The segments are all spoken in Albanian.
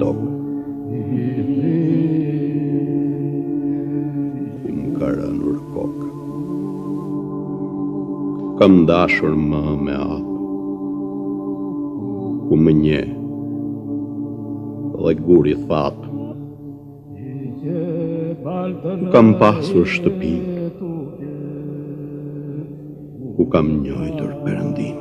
tokë. Më ka rënur kokë. Kam dashur më me apë, ku më nje, dhe guri thapë. Kam pasur shtëpi, ku kam njojtur Perëndin.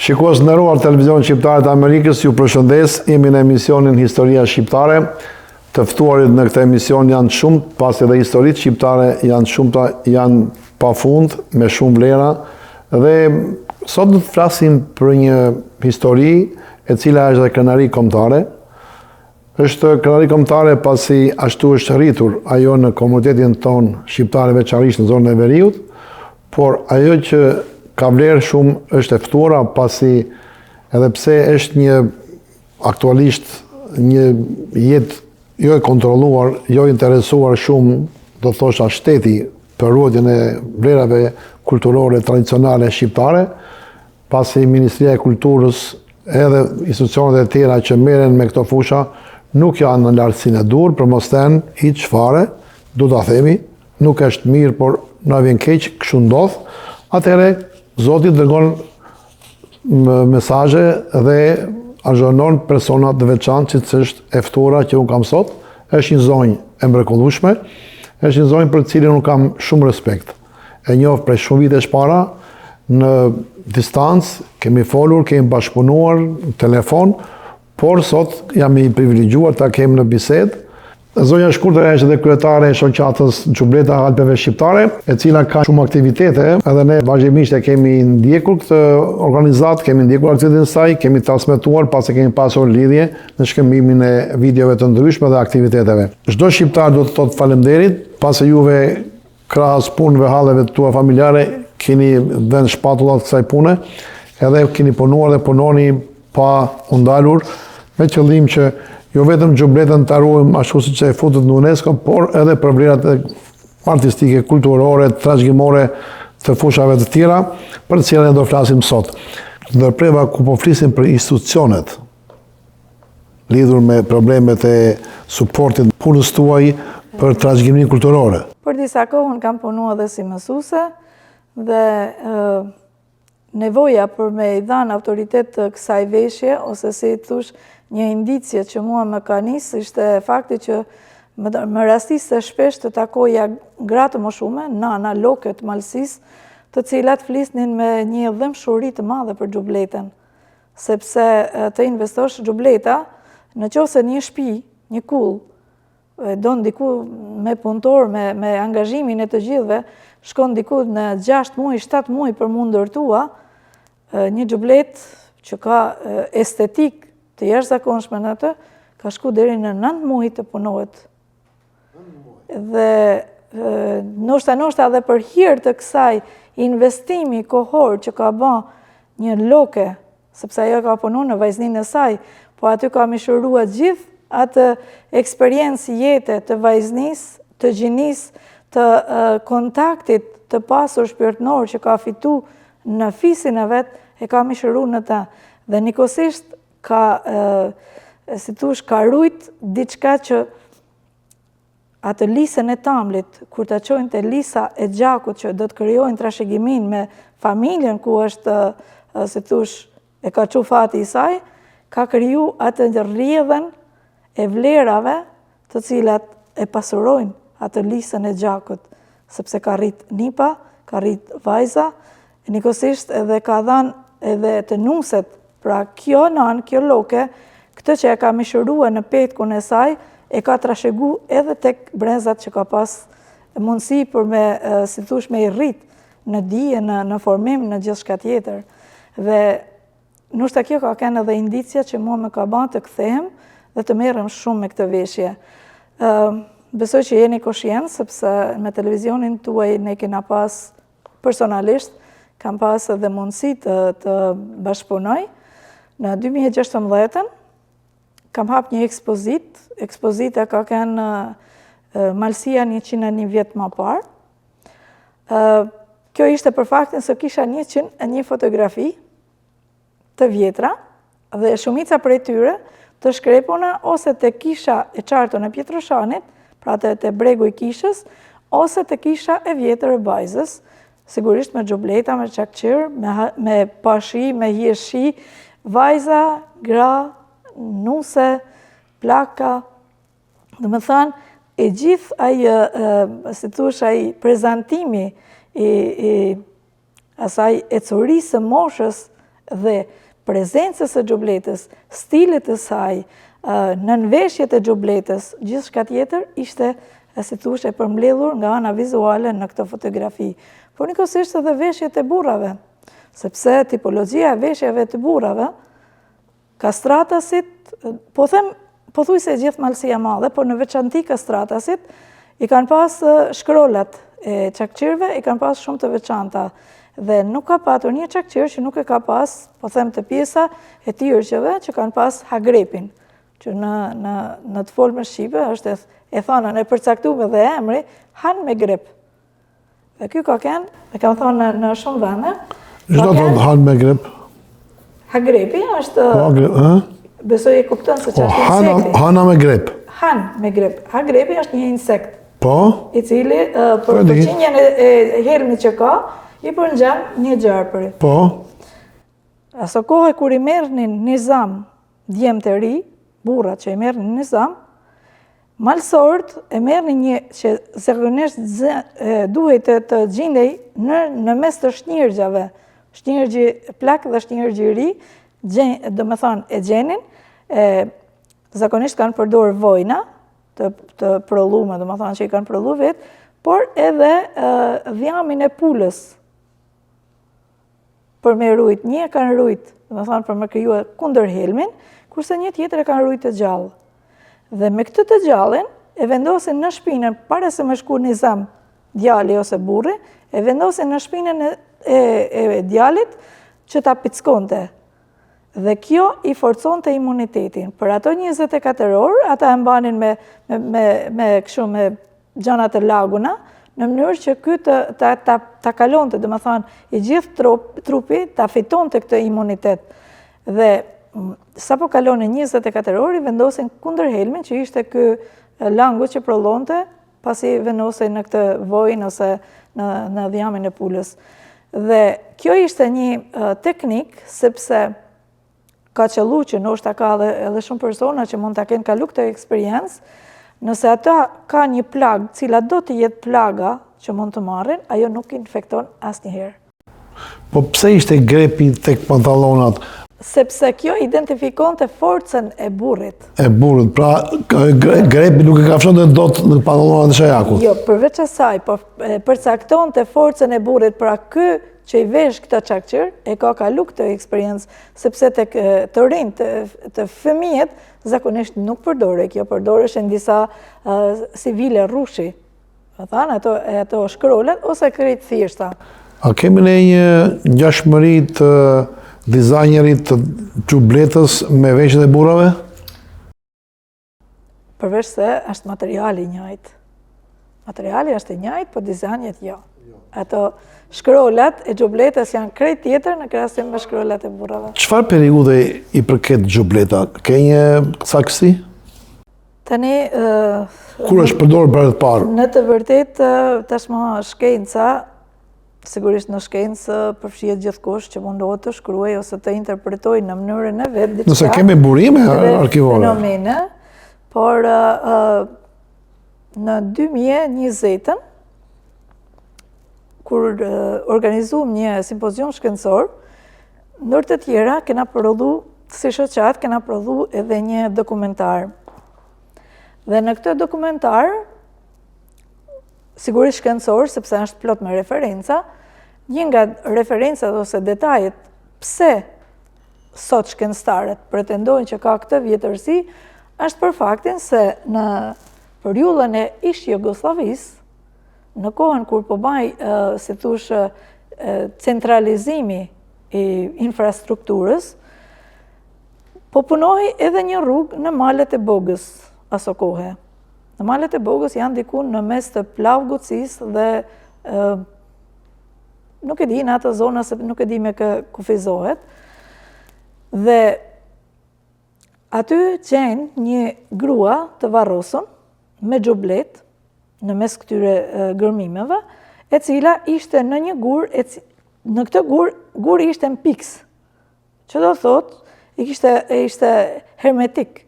Shikues nderuar televizion shqiptare të Amerikës, ju përshëndes, jemi në emisionin Historia Shqiptare. Të ftuarit në këtë emision janë shumë, pasi edhe historitë shqiptare janë shumëta, janë pafund, me shumë vlera, dhe sot do të flasim për një histori e cila është dhe krenari kombëtare. Është krenari kombëtare pasi ashtu është rritur ajo në komunitetin ton shqiptare, veçanërisht në zonën e Veriut, por ajo që ka vlerë shumë është e ftuara, pasi edhe pse është një aktualisht një jetë jo e kontrolluar, jo interesuar shumë, do të thosha shteti për ruajtjen e vlerave kulturore tradicionale shqiptare, pasi Ministria e Kulturës edhe institucionet e tjera që merren me këto fusha nuk janë në lartësinë e dur, për mos thënë hiç fare, du ta themi, nuk është mirë, por na vjen keq, kështu ndodh. Atëherë Zoti dërgon mesazhe dhe azhonon persona të veçantë, që është e ftuara që unë kam sot. Është një zonjë e mrekullueshme, është një zonjë për të cilën unë kam shumë respekt. E njoh prej shumë vitesh para, në distancë, kemi folur, kemi bashkëpunuar në telefon, por sot jam i privilegjuar ta kem në bisedë. Zonja Shkurtër është edhe kryetare e shoqatës Xhubleta Alpeve Shqiptare, e cila ka shumë aktivitete, edhe ne vazhdimisht e kemi ndjekur këtë organizatë, kemi ndjekur aktivitetin e saj, kemi transmetuar pasi kemi pasur lidhje në shkëmbimin e videove të ndryshme dhe aktiviteteve. Çdo shqiptar do të thotë faleminderit, pasi juve krahas punëve, halleve tua familjare keni dhënë shpatullat kësaj pune, edhe keni punuar dhe punoni pa u ndalur, me qëllim që jo vetëm Xhubletën të ruajmë ashtu siç e futët në UNESCO, por edhe për vlerat artistike, kulturore, trashëgimore të fushave të tjera, për të cilat ne do flasim sot. Ndërpreva ku po flisim për institucionet lidhur me problemet e suportit punës tuaj për trashëgiminë kulturore. Për disa kohë unë kam punuar edhe si mësuese dhe nevoja për me i dhanë autoritet të kësaj veshje, ose si thush, një indicje që mua më ka nisë, ishte fakti që më rastiste shpesh të takoja gratë më shume, nana, lokët, malësis, të cilat flisnin me një dëmshuri të madhe për Xhubletën. Sepse të investosh Xhubleta, në qoftë se një shtëpi, një kull, don diku me punëtor, me angazhimin e të gjithëve, shkon diku në 6 muaj, 7 muaj për mu ndërtua, një Xhublet që ka estetik të jashtëzakonshme në atë, ka shku deri në 9 muaj të punohet. Dhe ndoshta edhe për hir të kësaj investimi kohor që ka bën një loke, sepse ajo ka punuar në vajzninë e saj, po aty ka mishëruar gjithë atë eksperiencë jete të vajznisë, të gjinisë, të kontaktit të pasur shpirtënor që ka fitu në fisin e vet, e ka mishëruar në ta. Dhe nikosisht ka, si thush, ka rujt diçka që atë lisën e Tamlit, kur të qojnë të lisa e Gjakut që do të krijojnë trashëgimin me familjen ku është, si thush, e ka qu fati i saj, ka kriju atë rrjedhën e vlerave të cilat e pasurojnë atë lisën e Gjakut, sepse ka rrit nipa, ka rrit vajza, nikosisht edhe ka dhanë edhe të nuset, pra kjo nan, kjo loke, këtë që e ka mishërua në petkun e saj, e ka trashëgu edhe tek brezat që ka pas mundësi për me, si thush, me i rrit në dije, në formim, në gjithë shka tjetër. Dhe nështë kjo ka kënë edhe indicia që mua me ka ban të kthehem dhe të merrem shumë me këtë veshje. Besoj që jeni koshien, sepse me televizionin tuaj ne kena pas personalisht, kam pas edhe mundësi të bashkëpunoj. Në 2016 kam hap një ekspozita ka kënë Malësia 101 vjetë më parë. Kjo ishte për faktin se kisha 101 fotografi të vjetra dhe shumica prej tyre të shkrepuna ose të kisha e qartun e Pietroshanit, pra të bregu i kishës, ose të kisha e vjetër e Bajzës, sigurisht me gjubleta, me qakqir, me pashi, me hjeshi, vajza, gra, nuse, plaka, dhe me thanë, e gjithë si thush, ai prezantimi asaj ecurisë moshës dhe prezencës e gjubletës, stilit të saj, nënveshjet e gjubletës, gjithë shka tjetër, ishte, si thush, e përmbledhur nga ana vizuale në këtë fotografi. Por njëkohësisht edhe veshjet e burrave, sepse tipologjia e veshjeve të burrave, kastratasit, po them, po thuj se gjithë Malësia madhe, por në veçanti kastratasit, i kanë pas shkrollat e qakqirve, i kanë pas shumë të veçanta. Dhe nuk ka patur një qakqir që nuk e ka pas, po them të pjesa e tyrqeve që kanë pas hagrepin, që në të folme shqipe është e thonën e përcaktuar dhe emri, han me grep. Dhe kjo ka kenë, e kam thonë në shumë vende. Çdo thonë han me grep? Hagrepi është... Besoj e kupton se që është insekti. Hana me grep? Han me grep. Hagrepi është një insekt. Po? I cili, për përqinjen e hermit që ka, i përngjan një gjarpëri. Po? Aso kohë kur i merrnin nizam djemë të ri, burrat që i merrnin nizam, malsorët e merrnin një që zakonisht duhet të gjindej në mes të shnjërgjave, shnjërgji plak dhe shnjërgji ri, do me thonë e gjenin, zakonisht kanë përdorë vojna, të prollume, do me thonë që i kanë prollu vetë, por edhe dhjamin e pulës, për me rujt, një e kanë rujt, do me thonë për me kryua kundër helmin, kurse një tjetër e kanë rujt të gjallë. Dhe me këtë të gjallën, e vendosin në shpinën, pare se me shku një zam djali ose burri, e vendosin në shpinën e djalit që ta pickonte. Dhe kjo i forcon të imunitetin. Për ato 24 orë, ata e mbanin me gjanat e laguna, në mënyrë që këtë ta kalon të, dhe më thanë, i gjithë trupi ta fiton të këtë imunitet. Dhe sa po kalonin 24 orë, i vendosin kundër helmin, që ishte kë langu që prolonte, pasi vendosin në këtë vojnë ose në dhjamin e pulës. Dhe kjo ishte një teknik, sepse ka qëllu që ndoshta ka edhe shumë persona që mund të kenë kalu këtë eksperiencë, nëse ata ka një plagë, cila do të jetë plaga që mund të marrin, ajo nuk infekton asnjëherë. Po pse ishte grepi tek pantallonat? Sepse kjo identifikon të forcën e burrit. E burrit, pra grepi nuk e kafshon dhe dot në pantallonat e shajakut? Jo, përveç asaj, po përcakton të forcën e burrit, pra ky që i vesh këta qakqir, e ka kalu këtë eksperiencë, sepse të rinë, të fëmijet, zakonisht nuk përdore, kjo përdoresh në disa civile rushi, ato shkrollet, ose krejt thjeshta. A kemi ne një ngjashmëri të dizajnerit të gjubletës me veshjet e burrave? Përveç se është materiali njëjtë. Materiali është i njëjtë, po dizajnjet jo. Ato shkrollat e gjubletës janë krejt tjetër në krahasim me shkrollat e burrave. Çfarë periudhe i përket gjubleta? Ke një saksi? Tani... Kur është përdorur për të parë? Në të vërtet, tashmë shkenca, sigurisht në shkencë përfshihet gjithkush që mundohet të shkruaj ose të interpretojë në mënyrën e vet diçka. Nëse kemi burime arkivore. Fenomene, por në 2020-ën, kur organizuam një simpozion shkencor, ndër të tjera kena prodhu si shoqat kena prodhu edhe një dokumentar. Dhe në këtë dokumentar, sigurisht shkencor, sepse është plot me referenca, një nga referencat ose detajet pse sot shkencëtarët pretendojnë që ka këtë vjetërsi, është për faktin se në periudhën e ish Jugosllavisë, në kohën kur po baj, si thush, centralizimi i infrastrukturës, po punohi edhe një rrugë në malet e Bogës aso kohë. Në malet e Bogës janë diku në mes të Plavgucis dhe nuk e di në atë zona, se nuk e di me kë kufizohet. Dhe aty gjenë një grua të varrosun me xhublet në mes këtyre gërmimeve, e cila ishte në një gur, në këtë gur ishte në piks, që do thot, ishte hermetik.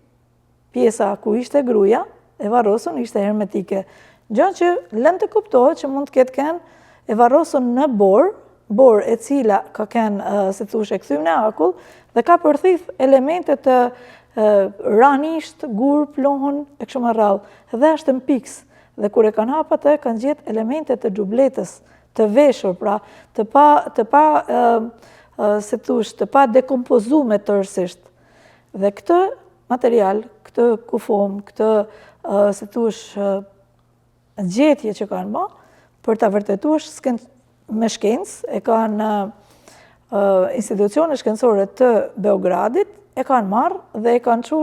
Pjesa ku ishte gruja, e varrosun ishte hermetike. Gjë që lënë të kuptohet që mund të ketë kënë e varrosun në bor e cila ka kënë, si thush, e kthym në akull, dhe ka përthith elemente të ranisht, gur, plohën, e kështu me radhë, dhe është në piks. Dhe kur e kanë hapa të, kanë gjetë elemente të xhubletës, të veshur, pra, të pa dekompozume tërësisht. Dhe këtë material, këtë kufom, këtë, si thush, gjetje që kanë ba, për të vërtetuar me shkencë, e kanë institucione shkencore të Beogradit, e kanë marrë dhe e kanë qu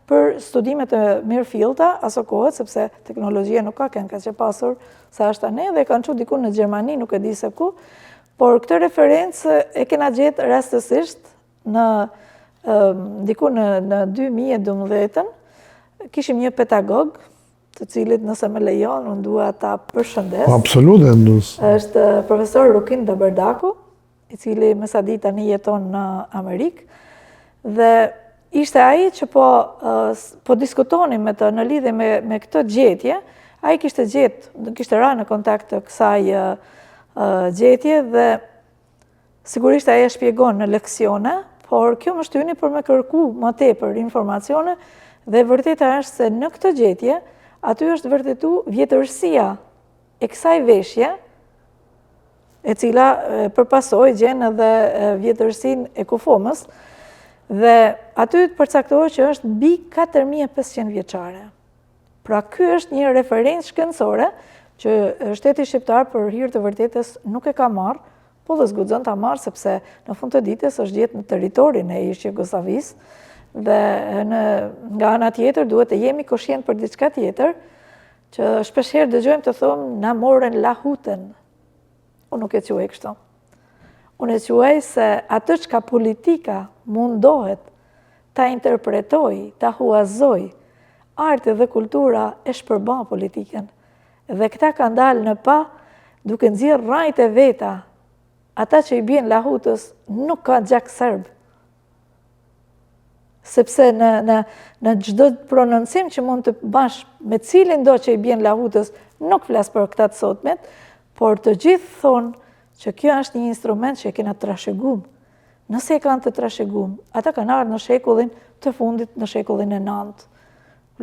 për studimet e mirë fillta, aso kohët, sepse teknologjia nuk ka kënë ka që pasur sa është tani, dhe e kanë qu diku në Gjermani, nuk e di se ku, por këtë referencë e kena gjetë rastësisht diku në 2012, kishim një pedagog, të cilit nëse me lejon, unë dua ta përshëndes. Absolut, është profesor Rukin Daberdaku, i cili me sa di tani jeton në Amerikë, dhe ishte ai që po diskutonim me të në lidhje me këtë gjetje, ai kishte ra në kontakt të kësaj gjetje dhe sigurisht ai e shpjegon në leksione, por kjo më shtyni për me kërku më tepër informacione dhe vërteta është se në këtë gjetje aty është vërtetu vjetërsia e kësaj veshje, e cila përpasoj gjenë edhe vjetërsin e kufomës, dhe aty të përcaktohet që është mbi 4500 vjeçare. Pra ky është një referencë shkencore që shteti shqiptar për hir të vërtetës nuk e ka marrë, po dhe zguxon ta marrë sepse në fund të ditës është gjetë në territorin e ish Jugosllavisë dhe nga ana tjetër duhet të jemi koshient për diçka tjetër, që shpeshherë dëgjojmë të thonë na morën lahuten. Unë nuk e quaj kështu. Unë e quaj se atë çka politika mundohet ta interpretoj, ta huazoj, arti dhe kultura e shpërban politikën. Dhe këta kanë dalë në pa, duke nxjerrë rajt e veta, ata që i bien lahutës nuk ka gjak serb. Sepse në çdo prononcim që mund të bash me cilin do që i bien lahutës, nuk flas për këta të sotmet, por të gjithë thonë që kjo është një instrument që e kena trashëgum. Nëse e kanë të trashëgum, ata kanë ardhur në shekullin të fundit, në shekullin e 9.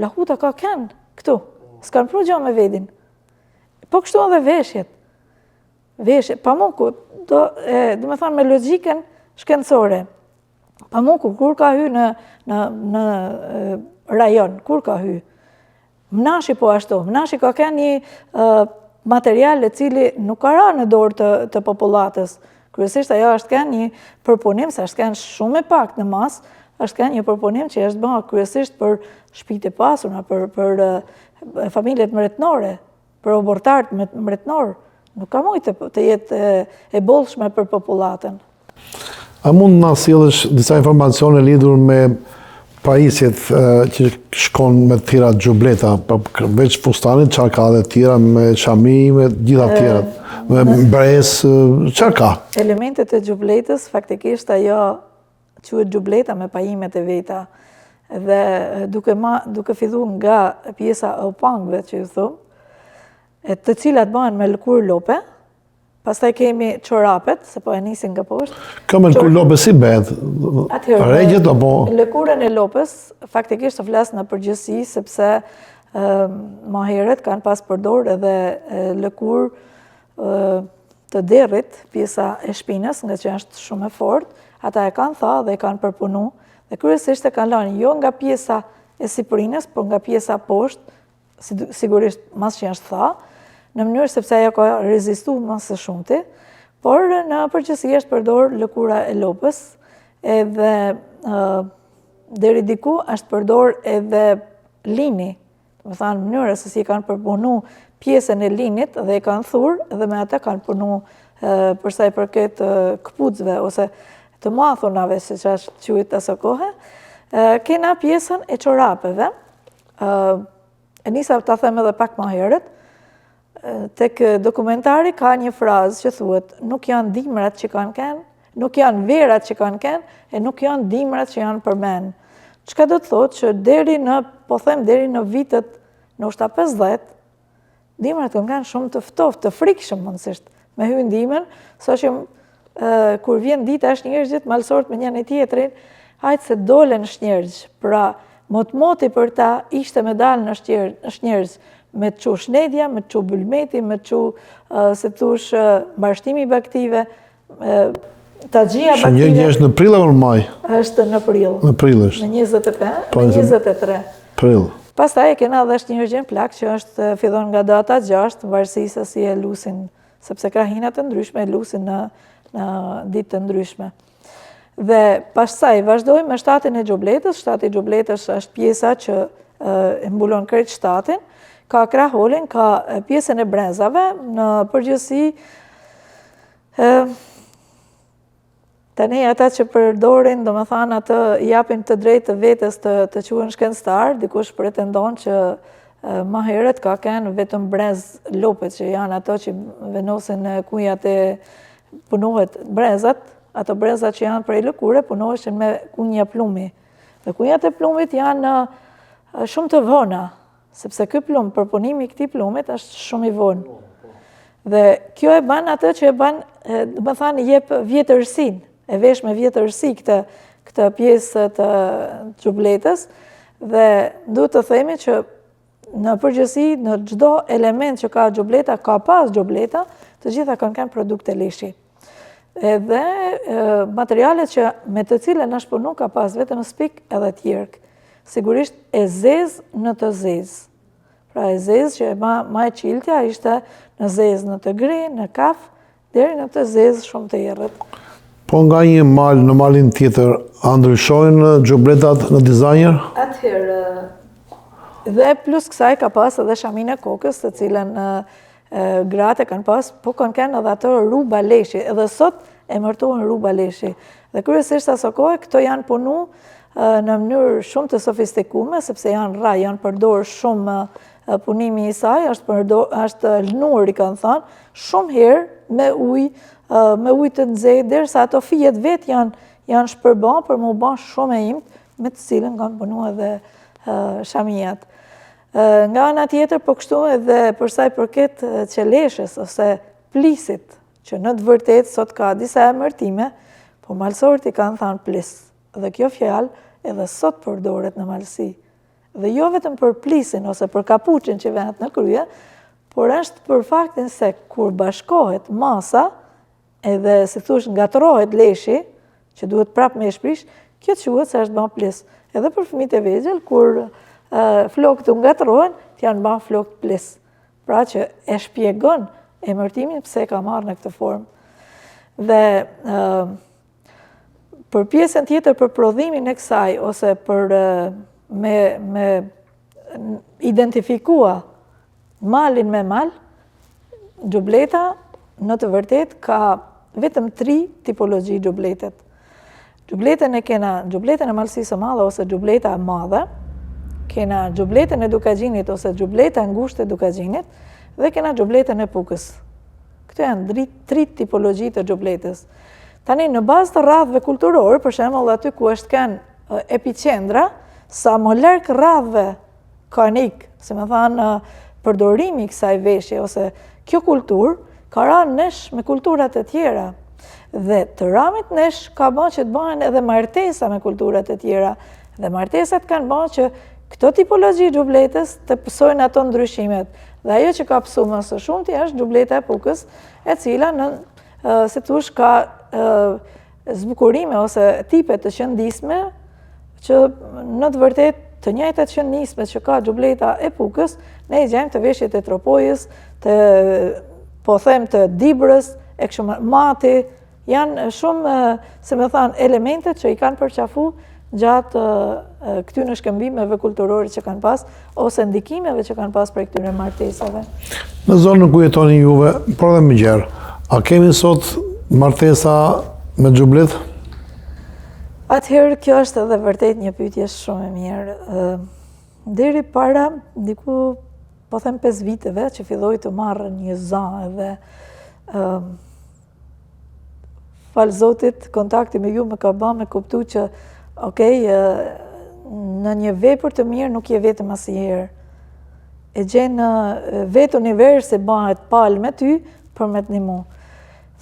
Lahuta ka kënë këtu, s'kanë pru gjo me vedin. Po kështu edhe veshjet. Veshjet, pamuku, do me thonë me logjikën shkencore. Pamuku, kur ka hy në rajon, kur ka hy? Mnashi po ashtu, mnashi ka kënë një material e cili nuk ka ra në dorë të popullatës. Kryesisht ajo është kënë një përpunim, se është kënë shumë e pak në mas, është kënë një përpunim që është bëha kryesisht për shtëpitë e pasura, për familjet mbretërore, për obortarët mbretëror. Nuk ka mujtë të jetë e bollshme për popullatën. A mund na sjellësh disa informacione lidhur me pajisjet që shkon me të tjera xhubleta, veç fustanit, çfarë ka dhe tjera me çami, me gjitha tjerat, me mbres, çfarë ka? Elementet e xhubletës, faktikisht ajo quhet xhubleta me pajimet e veta. Dhe duke filluar nga pjesa e opangëve që ju thum, të cilat bëhen me lëkurë lope, Pastaj kemi çorapet, se po e nisin nga poshtë. Këmbën kur lopës si bëhet? Regjet apo? Lëkurën e lopës, faktikisht të flas në përgjithësi, sepse më herët kanë pas përdor edhe lëkurë të derrit, pjesa e shpinës, nga që është shumë e fortë, ata e kanë tha dhe e kanë përpunu, dhe kryesisht e kanë lënë jo nga pjesa e siprinës, por nga pjesa poshtë, sigurisht mas që është tha, në mënyrë sepse ajo ka rezistu më së shumti, por në përgjithësi është përdor lëkura e lopës, edhe deri diku është përdor edhe lini, më thanë mënyrë se si kanë përpunu pjesën e linit dhe e kanë thurë dhe me ata kanë punu përsa i përket këpucëve ose të mathunave, si që është quajtur asaj kohe. Kena pjesën e çorapeve. E nisa ta them edhe pak më herët. Tek dokumentari ka një frazë që thuhet, nuk janë dimrat që kanë kenë, nuk janë verat që kanë kenë, e nuk janë dimrat që janë për men. Çka do të thotë që deri në vitet ndoshta 50, dimrat kanë qenë shumë të ftoftë, të frikshëm mundësisht me hyrë ndimën, saqë kur vjen dita e shnjerëgjit, malsort me njëri tjetrin, hajtë se dolen shnjerëgj. Pra, moti për ta ishte me dalë në shnjerëgj, me të qu shnedja, me të qu bulmeti, me të qu, se tush, mbarshtimi baktive, ta gjia baktive. Shnjerëgja është në prill apo në maj? Është në prill. Në prill është. Në 25, në 23. Prill. Pastaj e kena dhe shnjerëgjën plak, që është fillon nga data 6, në varësi se si e lusin, sepse krahinat të ndryshme e lusin në ditë të ndryshme. Dhe pastaj vazhdojmë me shtatin e xhobletës. Shtati i xhobletës është pjesa që e mbulon krejt shtatin. Ka kraholin, ka pjesën e brezave, në përgjithësi tani ata që përdorin, do me thanë atë japin të drejtë të vetës të quhen shkencëtar, dikush pretendon që më herët ka kenë vetëm brez lopet, që janë ato që venosin kujat e punohet brezat, ato brezat që janë prej lëkure punoheshin me kunja plumi. Dhe kunjat e plumit janë shumë të vona, sepse ky plum, përpunimi i këtij plumit është shumë i vonë. Dhe kjo e bën atë që e bën, do të thënë jep vjetërsinë, e vesh me vjetërsi këtë pjesë të xhobletës, dhe duhet të themi që në përgjithësi në çdo element që ka xhobleta, ka pas xhobleta, të gjitha kanë qenë produkte leshi. Edhe materialet që me të cilën është punu ka pas vetëm spik edhe tjerk. Sigurisht e zezë në të zezë. Pra e zezë që ma e qiltja ishte në zezë në të gri, në kaf, deri në të zezë shumë të errët. Po nga një mal në malin tjetër, a ndryshojnë xhobletat në dizajner? Atëherë, dhe plus kësaj ka pas edhe shamin e kokës, të cilën gratë kanë pas, po kanë kenë edhe ato rruba leshi, edhe sot e mërtohen rruba leshi. Dhe kryesisht asaj kohe, këto janë punu në mënyrë shumë të sofistikume, sepse janë rra, janë përdor shumë punimi i saj, është lënur, i kanë thënë, shumë herë me ujë të nxehtë, derisa ato fijet vetë janë shpërban për mu ban shumë e imt, me të cilën kanë punu edhe shamijat. Nga ana tjetër, po kështu edhe përsa i përket qeleshës ose plisit, që në të vërtetë sot ka disa emërtime, po malsorët i kanë thënë plis. Dhe kjo fjalë edhe sot përdoret në malsi. Dhe jo vetëm për plisin ose për kapuçin që venet në krye, por është për faktin se kur bashkohet masa, edhe si thush ngatërohet leshi, që duhet prap me shprish, kjo quhet se është bën plis. Edhe për fëmijët e vegjël, kur flokët u ngatërohen, janë bën flokë plis. Pra që e shpjegon emërtimin pse ka marrë në këtë formë. Dhe për pjesën tjetër, për prodhimin e kësaj, ose për me identifikua malin me mal, xhobleta në të vërtet ka vetëm 3 tipologji xhobletet. Xhobletën e kena xhobletën e malësisë së madhe ose xhobleta e madhe, kena xhobletën e dukagjinit ose xhobleta e ngushtë e dukagjinit, dhe kena xhobletën e pukës. Këto janë 3 tipologji të xhobletës. Tani në bazë të radhëve kulturore, për shembull aty ku është kanë epicendra, sa më larg radhëve kanik, se më thanë përdorimi i kësaj veshje ose kjo kulturë, ka ranë nesh me kulturat e tjera. Dhe të ramit nesh ka bën që të bëhen edhe martesa me kulturat e tjera. Dhe martesat kanë bën që këto tipologji xhubletës të pësojnë ato ndryshimet. Dhe ajo që ka pësu më së shumti është xhubleta e pukës, e cila si thush ka zbukurime ose tipe të qëndisme që në të vërtet të njëjtat qëndisme që ka xhubleta e pukës, ne i gjejmë të veshjet e tropojës, të dibrës, e kështu mati, janë shumë, se me thanë, elementet që i kanë përqafu gjatë këtyre shkëmbimeve kulturore që kanë pas, ose ndikimeve që kanë pas për këtyre martesave. Në zonën ku jetoni juve, por dhe më gjerë, a kemi sot martesa me xhublet? Atëherë, kjo është edhe vërtet një pyetje shumë e mirë. Deri para, diku, po them 5 viteve, që filloi të marrë një za edhe falë Zotit, kontakti me ju më ka ba me kuptu që në një vepër të mirë nuk je vetëm asnjëherë. E gjenë vetë universi bëhet palë me ty për me të ndihmu.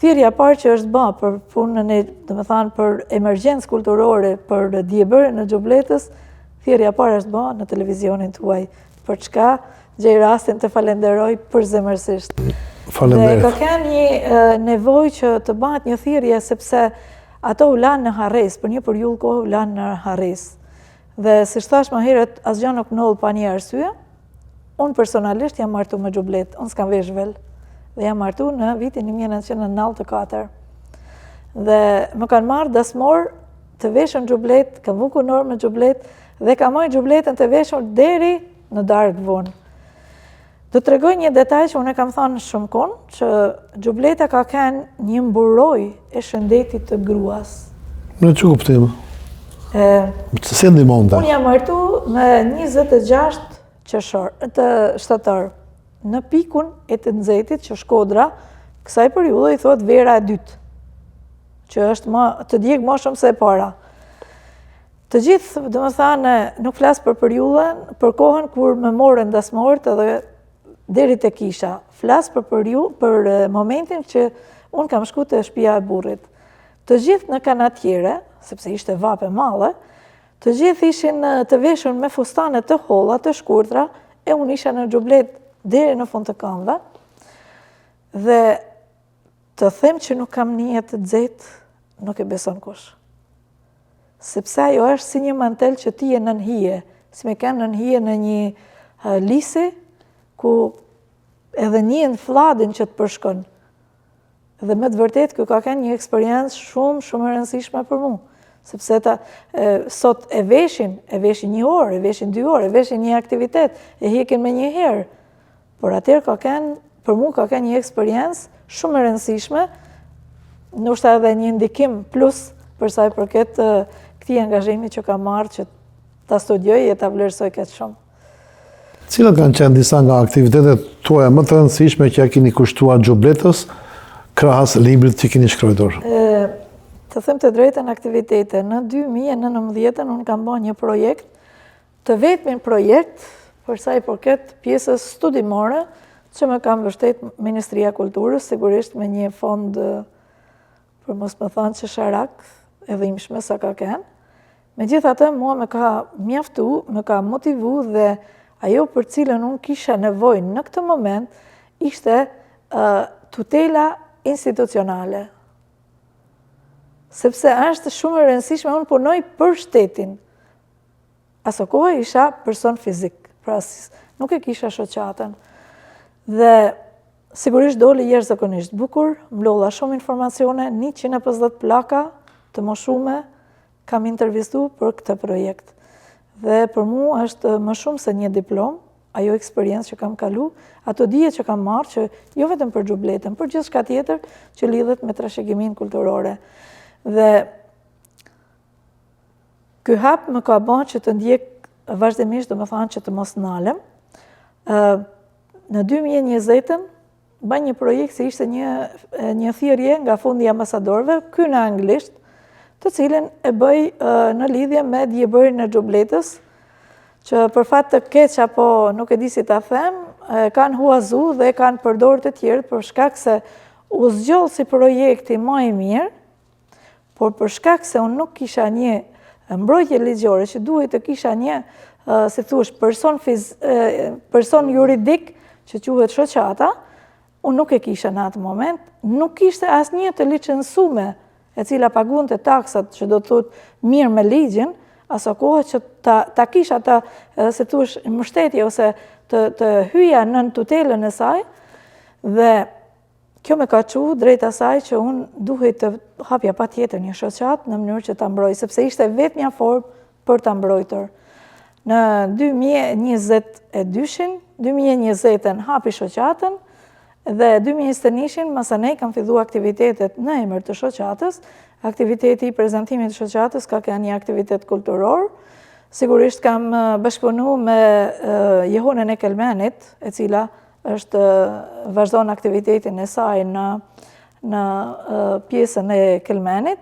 Thirrja parë që është bë për punën e, domethënë për emergjencë kulturore, për diebërjen në xhubletës, thirrja parë është bë në televizionin tuaj. Për çka gjej rastin të falenderoj përzemërsisht. Falenderit. Dhe ka kanë një nevojë që të bëhet një thirrje sepse ato u lanë në harres, për një periudhë kohë u lanë në harres. Dhe siç thash më herët, asgjë nuk ndodh pa një arsye. Unë personalisht jam martu me xhublet, unë s'kam vesh vel. Dhe jam martu në vitin 1994. Dhe më kanë marrë dasmor të veshën xhublet, kam vukur norë me xhublet dhe kam marrë xhubletën të veshur deri në darkë vonë. Do të tregoj një detaj që unë e kam thënë shumë kohë, që xhubleta ka kanë një mburoj e shëndetit të gruas. Në që kuptim? Se ndihmonte? Unë jam martu me 26 shtator, në pikun e të nxehtit që Shkodra, kësaj periudhe i thot vera e dytë, që është të djeg më shumë se e para. Të gjithë, domethënë, nuk flas për periudhën, për kohën kur më morën dasmorët edhe deri te kisha. Flas për momentin që unë kam shku te shtëpia e burrit. Të gjithë në kanatiere, sepse ishte vape madhe, të gjithë ishin të veshur me fustane të holla, të shkurtra, e unë isha në xhublet deri në fund të këmbëve. Dhe të them që nuk kam një të nxehtë, nuk e beson kush. Sepse ajo është si një mantel që ti e nënhije, si me kanë nënhije në një lisi, ku edhe njën fladin që të përshkon. Dhe me të vërtet, kjo ka kanë një eksperiencë shumë e rëndësishme për mu. Sepse sot e veshin 1 orë, e veshin 2 orë, e veshin një aktivitet, e hekin me një herë. Por atëherë për mu ka kanë një eksperiencë shumë e rëndësishme, ndoshta edhe një ndikim plus për sa i përket këtij angazhimi që ka marrë që ta studioj e ta vlerësoj kaq shumë. Cilat kanë qenë disa nga aktivitetet tuaja më të rëndësishme që ja keni kushtuar xhubletës, krahas librit që keni shkruar? Të them të drejtën, aktivitete. Në 2019 unë kam bërë një projekt, të vetmin projekt, për sa i përket pjesës studimore, që më kam mbështet Ministria e Kulturës, sigurisht me një fond, për mos më thënë që sharak, e dhimbshme sa ka kenë. Megjithatë, mua më ka mjaftu, më ka motivu dhe ajo për cilën unë kisha nevojë në këtë moment ishte tutela institucionale. Sepse është shumë e rëndësishme, unë punoj për shtetin. Aso kohë isha person fizik, pra nuk e kisha shoqatën. Dhe sigurisht doli jashtëzakonisht bukur, mlodha shumë informacione, 150 plaka të moshume kam intervistu për këtë projekt. Dhe për mu është më shumë se një diplom, ajo eksperiencë që kam kalu, ato dije që kam marrë që jo vetëm për xhubletën, për gjithë shka tjetër që lidhet me trashëgiminë kulturore. Dhe ky hap më ka bën që të ndjek vazhdimisht, domethënë që të mos nalem. Në 2020 bëj një projekt që ishte një thirrje nga Fundi i Ambasadorëve, ky në anglisht, të cilin e bëj në lidhje me diebërin e xhubletës, që për fat të keq apo nuk e di si ta them, kanë huazu dhe kanë përdorur të tjerë për shkak se u zgjoll si projekti më i mirë, por për shkak se unë nuk kisha një mbrojtje ligjore që duhet të kisha një, si thush, person juridik që quhet shoqata, unë nuk e kisha në atë moment, nuk kishte asnjë të licencume e cila pagunte taksat që do të thotë mirë me ligjin, aso kohë që ta kisha ta, si thush, mbështetje ose të hyja nën tutelën e saj, dhe kjo me ka çu drejt asaj që unë duhet të hapja patjetër një shoqat në mënyrë që ta mbroj, sepse ishte vetmja formë për ta mbrojtur. Në 2020 hapi shoqatën dhe 2021 masanej kam fillu aktivitetet në emër të shoqatës. Aktiviteti i prezantimit të shoqatës ka qenë një aktivitet kulturor. Sigurisht kam bashkëpunu me Jehonën e Kelmenit, e cila vazhdon aktivitetin e saj në pjesën e Kelmenit,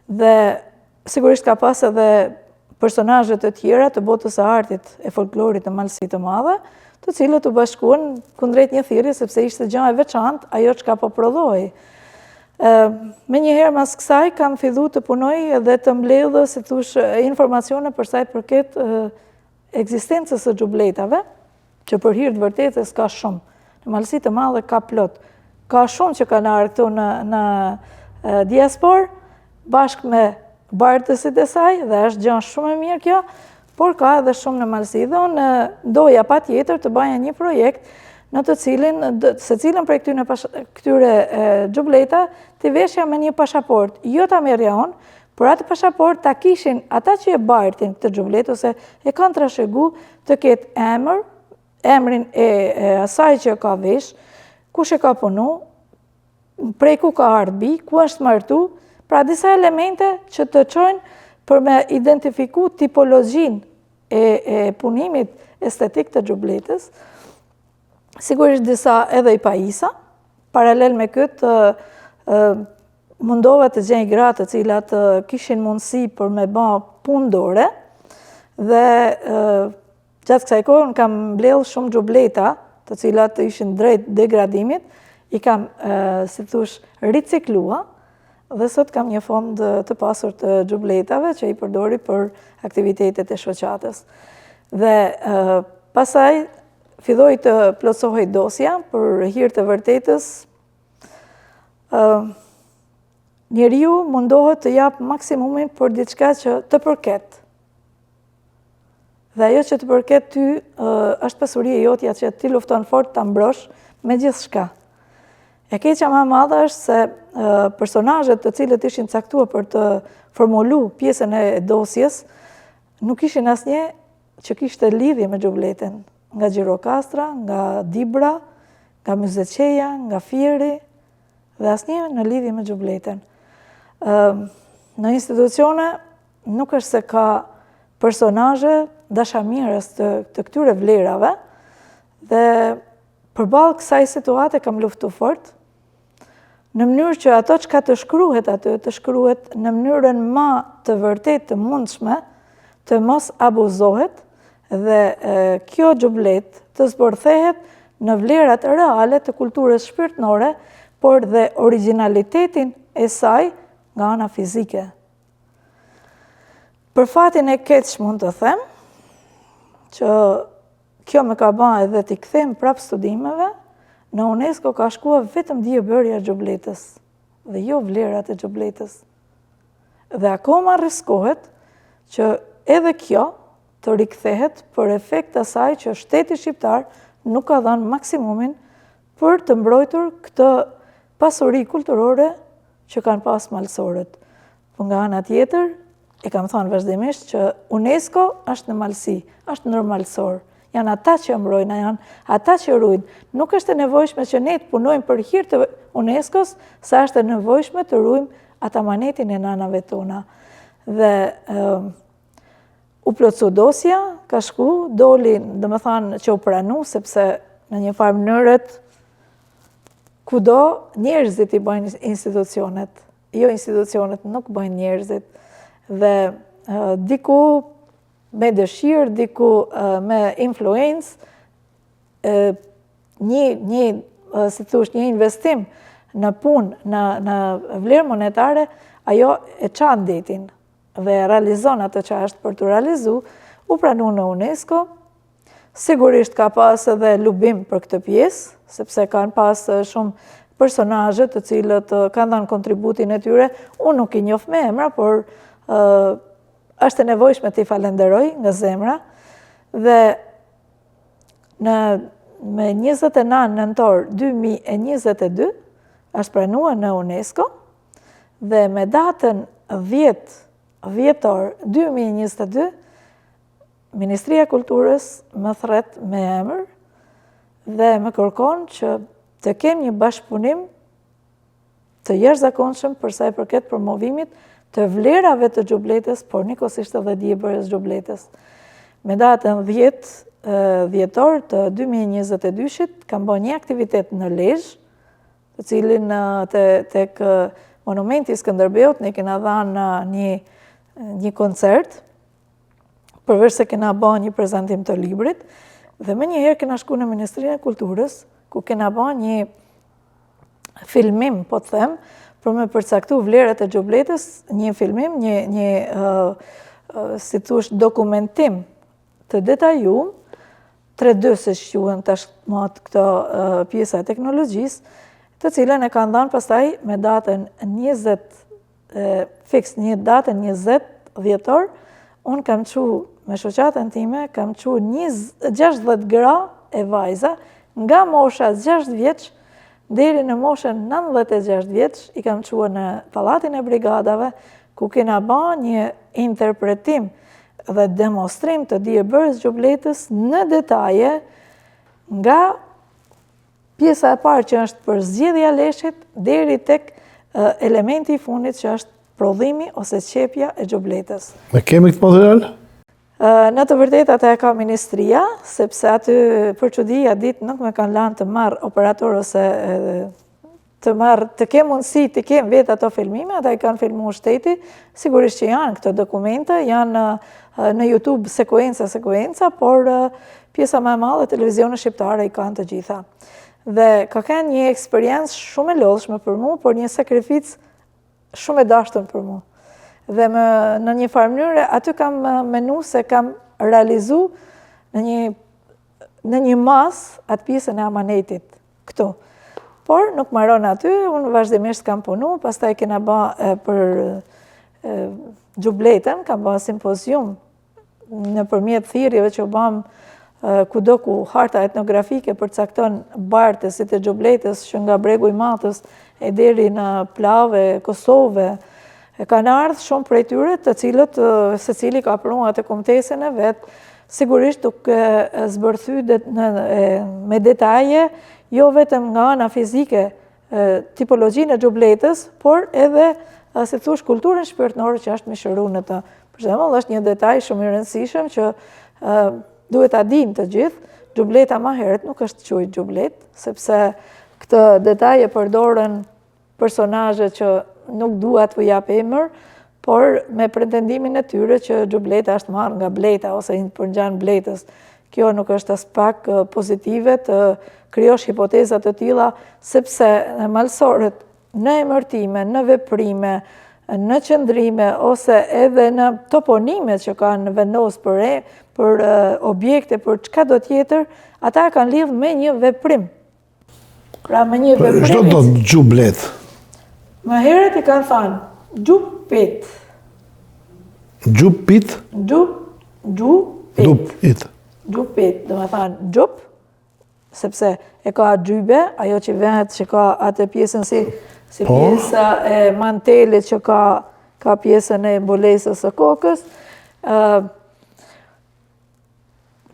dhe sigurisht ka pas edhe personazhe të tjera të botës së artit e folklorit të Malësisë të Madhe, të cilët u bashkuan kundrejt një thirrje sepse ishte gjë e veçantë ajo çka po prodhoi. Me njëherë mas kësaj kam fillu të punoj dhe të mbledh, si thush, informacione për sa i përket ekzistencës së xhubletave, që për hir të vërtetës ka shumë. Në Malësinë të Madhe ka plot. Ka shumë që kanë ardhur këtu në diaspor, bashkë me bartësit e saj, dhe është gjë shumë e mirë kjo, por ka edhe shumë në Malësi. Dhe unë doja patjetër të baja një projekt në të cilin, se cilën prej këtyre xhubleta të veshja me një pashaport. Jo ta merrja unë, por atë pashaport ta kishin ata që e bartin këtë xhublet, ose e kanë trashëgu të ketë emrin e asaj që ka vesh, kush e ka punu, prej ku ka ardhur, ku është martu, pra disa elemente që të çojnë për me identifiku tipologjin e punimit estetik të xhubletës. Sigurisht disa edhe i pajisa, paralel me këtë mundova të gjej gratë të cilat kishin mundësi për me bë punë dore, dhe gjatë kësaj kohë unë kam mbledh shumë xhubleta, të cilat ishin drejt degradimit, i kam, si thush, riciklua, dhe sot kam një fond të pasur të xhubletave që i përdori për aktivitetet e shoqatës. Dhe pasaj filloi të plotësohej dosja për hir të vërtetës. Njeriu mundohet të jap maksimumin për diçka që të përket. Dhe ajo që të përket ty është pasuria jotja që ti lufton fort ta mbrosh me gjithçka. E keqja më e madhe është se personazhet të cilët ishin caktuar për të formulu pjesën e dosjes nuk ishin asnjë që kishte lidhje me xhubletën, nga Gjirokastra, nga Dibra, nga Myzeqeja, nga Fieri, dhe asnjë në lidhje me xhubletën. Në institucione nuk është se ka personazhe dashamirës të këtyre vlerave, dhe përballë kësaj situate kam luftu fort, në mënyrë që ato çka të shkruhet aty, të shkruhet në mënyrën më të vërtet të mundshme, të mos abuzohet, dhe kjo xhublet të zbërthehet në vlerat reale të kulturës shpirtërore, por dhe originalitetin e saj nga ana fizike. Për fatin e keq mund të them, që kjo me ka bërë edhe t'i kthem prap studimeve, në UNESCO ka shkuar vetëm diebërja e xhubletës, dhe jo vlerat e xhubletës. Dhe akoma rreskohet që edhe kjo të rikthehet për efekt asaj që shteti shqiptar nuk ka dhënë maksimumin për të mbrojtur këtë pasuri kulturore që kanë pas malësorët. Por nga ana tjetër, e kam thënë vazhdimisht që UNESCO është në Malësi, është ndërmalësor. Janë ata që mbrojnë, janë ata që ruajnë. Nuk është e nevojshme që ne të punojmë për hir të UNESCO-s, sa është e nevojshme të ruajmë atamanetin e nanave tona. Dhe u plotsu dosja, ka shku, doli, domethënë që u pranu, sepse në një farë mënyrët kudo njerëzit i bëjnë institucionet, jo institucionet nuk bëjnë njerëzit. Dhe diku me dëshirë, diku me influencë, një investim në punë, në vlerë monetare, ajo e çan detin dhe realizon atë që është për të realizu, u pranu në UNESCO. Sigurisht ka pas edhe lubim për këtë pjesë, sepse kanë pas shumë personazhe të cilët kanë dhënë kontributin e tyre. Unë nuk I njoh me emra, por është e nevojshme t'i falenderoj nga zemra. Dhe me 29 nëntor 2022 është pranuar në UNESCO dhe me datën 10 dhjetor 2022 Ministria e Kulturës më thret me emër dhe më kërkon që të kem një bashkëpunim të jashtëzakonshëm për sa I përket promovimit të vlerave të Xhubletës, por njëkohësisht edhe diebërjes Xhubletës. Me datën 10 dhjetor të 2022-shit kam bërë një aktivitet në Lezhë, të cilin tek monumenti Skënderbeut ne kena dhënë një koncert, përveç se kena bërë një prezantim të librit, dhe më njëherë kena shku në Ministrinë e Kulturës, ku kena bërë një filmim, po të them, për me përcaktu vlerat e Xhubletës, një filmim, si thush, dokumentim të detajum, 3D se quhen tashmë këto pjesa e teknologjisë, të cilën e kanë dhënë pastaj me datën 20 fiks, datën 20 dhjetor, unë kam qu me shoqatën time, kam qu 60 gra e vajza, nga mosha 6 vjeç, deri në moshën 96 vjeç, I kam qua në Pallatin e Brigadave, ku kena ba një interpretim dhe demonstrim të diebërjes Xhubletës në detaje, nga pjesa e parë që është për zgjedhja e leshit, deri tek elementi I fundit që është prodhimi ose qepja e Xhubletës. Me kemi këtë material? Në të vërtetë atë e ka ministria, sepse aty për çudi ditë nuk me kanë lanë të marr operator ose të kem mundësi të kem vetë ato filmime, ata I kanë filmuar shteti, sigurisht që janë këto dokumente, janë në YouTube sekuenca, por pjesa më e madhe televizionet shqiptare I kanë të gjitha. Dhe ka kanë një eksperiencë shumë e lodhshme për mua, por një sakrificë shumë e dashtun për mua. Dhe në një farë mënyrë, aty kam menu se kam realizu në një mas atë pjesën e amanetit këtu. Por nuk maron aty, unë vazhdimisht kam punu, pastaj kena ba për Xhubletën, kam ba simpozium në përmjet thirrjeve që bam kudo ku harta etnografike përcakton bartësit e Xhubletës, që nga bregu I Matës e deri në Plavë, Kosovë, kanë ardhur shumë prej tyre, të cilët secili ka pranuar atë kombëtesën e vet, sigurisht duke zbërthy me detaje, jo vetëm nga ana fizike, tipologjinë e Xhubletës, por edhe, si thush, kulturën shpirtërore që është mishëruar në të. Për shembull, është një detaj shumë I rëndësishëm që duhet ta dinë të gjithë, Xhubleta më herët nuk është quajtur Xhublet, sepse këtë detaj e përdoren personazhe që nuk dua t'u jap emër, por me pretendimin e tyre që Xhubleta është marrë nga bleta ose për ngjan bletës. Kjo nuk është as pak pozitive të krijosh hipoteza të tilla, sepse malësorët në emërtime, në veprime, në qëndrime ose edhe në toponimet që kanë vendos për objekte, për çka do tjetër, ata kanë lidhur me një veprim. Pra me një veprim. Çdo do të Xhublet? Më herët I kanë thënë Xhupit. Xhupit? Xhupit. Xhupit, do të thënë xhup, sepse e ka xhybe, ajo që vehet që ka atë pjesën si pjesa e mantelit që ka pjesën e mbulesës së kokës.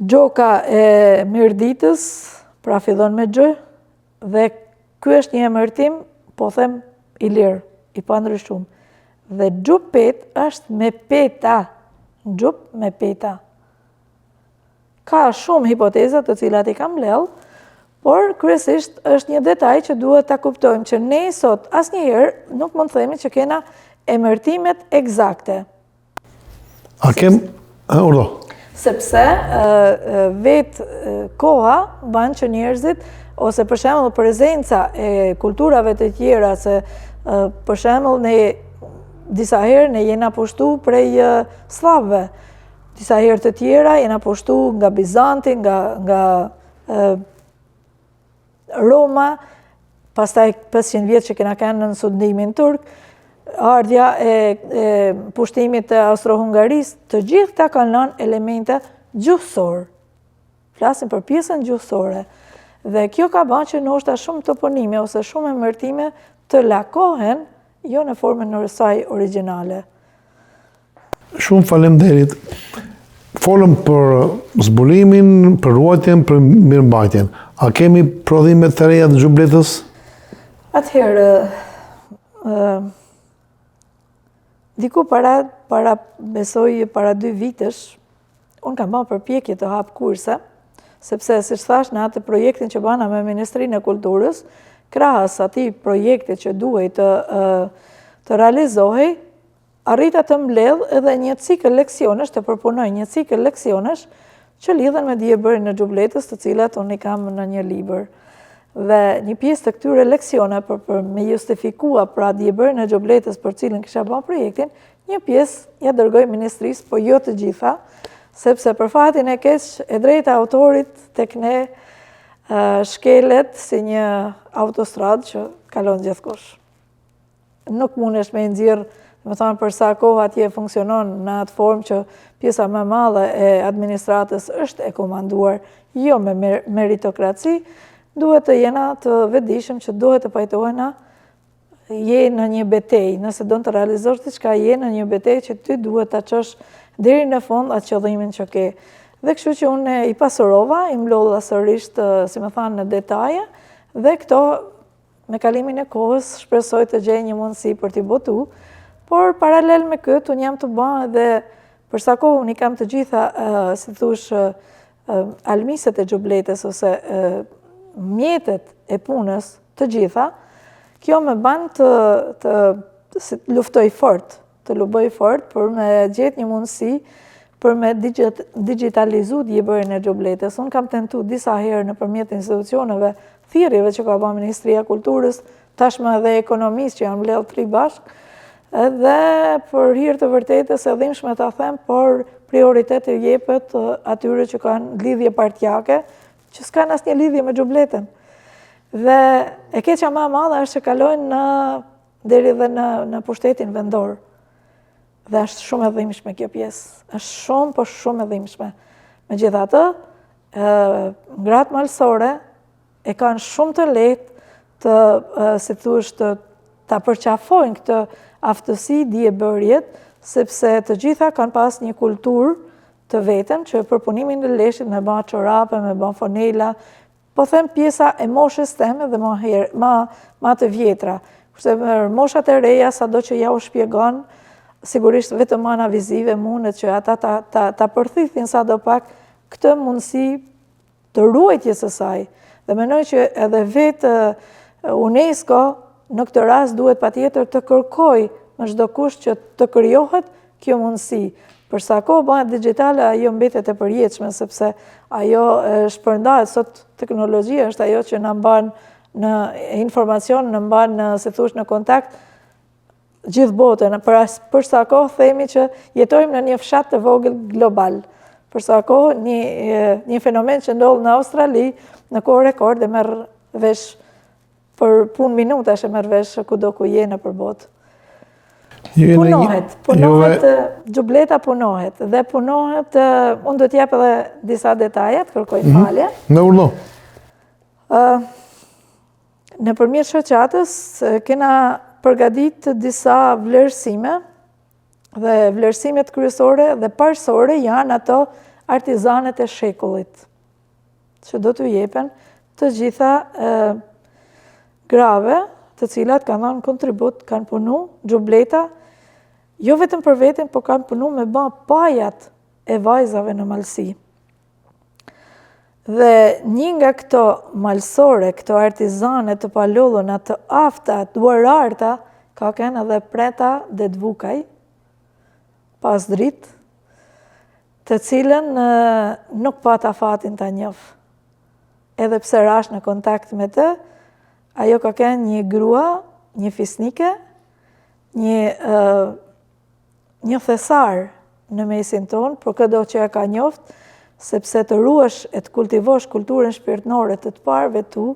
Gjoka e mirditës, pra fillon me xh, dhe ky është një emërtim, po them I lirë, I pandryshuar. Dhe Xhupet është me peta. Xhup me peta. Ka shumë hipoteza të cilat I kam mbledh, por kryesisht është një detaj që duhet ta kuptojmë që ne sot asnjëherë nuk mund të themi që kena emërtimet eksakte. A kem urdo? sepse vetë koha ban që njerëzit, ose për shembull prezenca e kulturave të tjera, se për shembull ne disa herë ne jena pushtu prej slavëve, disa herë të tjera jena pushtu nga Bizanti, nga Roma, pastaj 500 vjetë që kena kanë në sundimin turk, ardhja e pushtimit të Austro-Hungarisë, të gjithë ta kanë lënë elemente gjuhësor. Flasim për pjesën gjuhësore. Dhe kjo ka bërë që ndoshta shumë toponime ose shumë emërtime të lakohen, jo në formën në saj origjinale. Shumë faleminderit. Folëm për zbulimin, për ruajtjen, për mirëmbajtjen. A kemi prodhime të reja të xhubletës? Atëherë, diku besoj para 2 vitesh, unë kam bërë përpjekje të hap kurse, sepse si thash në atë projektin që bana me Ministrinë e Kulturës, krahas atij projekti që duhej të realizohej, arrita të mbledh edhe një cikël leksionesh, të përpunoj një cikël leksionesh që lidhen me diebërin e xhubletës, të cilat unë i kam në një libër. Dhe një pjesë të këtyre leksione për me justifikua pra diebërin e xhubletës për cilën kisha bërë projektin, një pjesë ja dërgoj ministrisë, po jo të gjitha, sepse për fatin e keq e drejta autorit tek ne shkelet si një autostradë që kalon gjithkush. Nuk mundesh me nxjerr, më thonë për sa kohë atje funksionon në atë formë që pjesa më e madhe e administratës është e komanduar jo me meritokraci, duhet të jena të vetëdijshëm që duhet të pajtohena je në një betejë, nëse do të realizosh diçka je në një betejë që ty duhet ta çosh deri në fund atë qëllimin që ke. Dhe kështu që unë i pasurova, i mlodha sërish si më thanë, në detaje, dhe këto me kalimin e kohës shpresoj të gjej një mundësi për t'i botu, por paralel me këtë unë jam të bënë edhe për sa kohë unë i kam të gjitha, si thush, almiset e xhubletës ose mjetet e punës të gjitha, kjo me ban të luftoj fort, të luboj fort për me gjetë një mundësi për me digitalizu diebërin e xhubletës. Unë kam tentu disa herë në përmjet institucioneve, thirrjeve që ka bërë Ministria e Kulturës, tashmë edhe ekonomisë që janë mbledhur 3 bashkë, edhe për hir të vërtetës e dhimbshme ta them, por prioriteti jepet atyre që kanë lidhje partijake, që s'kan asnjë lidhje me xhubletën. Dhe e keqja më e madhe është që kalojnë deri dhe në pushtetin vendor. Dhe është shumë e dhimbshme kjo pjesë. Është shumë, po shumë e dhimbshme. Megjithatë, gratë malësore e kanë shumë të lehtë të, si thush, ta përqafojnë këtë aftësi diebërjet, sepse të gjitha kanë pas një kulturë të vetëm që për punimin e leshit me bën çorape, me bën fonela, po them pjesa e moshës teme dhe ma të vjetra. Kurse moshat e reja, sado që ja u shpjegon, sigurisht vetëm ana vizive mundet që ata ta përthithin sado pak këtë mundësi të ruajtjes së saj. Dhe mendoj që edhe vetë UNESCO në këtë rast duhet patjetër të kërkojë me çdo kusht që të krijohet kjo mundësi. Për sa kohë bëhet digjitale, ajo mbetet e përjetshme, sepse ajo shpërndahet, sot teknologjia është ajo që na mban në informacion, na mban në, si thosh, në kontakt gjithë botën. Për sa kohë themi që jetojmë në një fshat të vogël global. Për sa kohë një fenomen që ndodh në Australi në kohë rekord e merr vesh për punë minutash e merr vesh kudo ku je nëpër botë. Punohet, xhubleta punohet, dhe punohet, unë do t'jap edhe disa detaje, të kërkoj falje. Në urdo. Në përmjet shoqatës, kena përgadit disa vlerësime, dhe vlerësimet kryesore dhe parësore janë ato artizanet e shekullit, që do t'u jepen të gjitha grave, të cilat kanë dhënë kontribut, kanë punu, xhubleta, jo vetëm për veten, po kanë punu me bën pajat e vajzave në malësi. Dhe një nga këto malësore, këto artizane të palodhuna, të afta, duararta, ka kanë edhe preta dhe dvukaj, pas dritë, të cilën nuk pata fatin ta njoh. Edhe pse rash në kontakt me të, ajo ka qenë një grua, një fisnike, një thesar në mesin tonë, por këdo që e ka njoft, sepse të ruash e të kultivosh kulturën shpirtnore të parëve tu,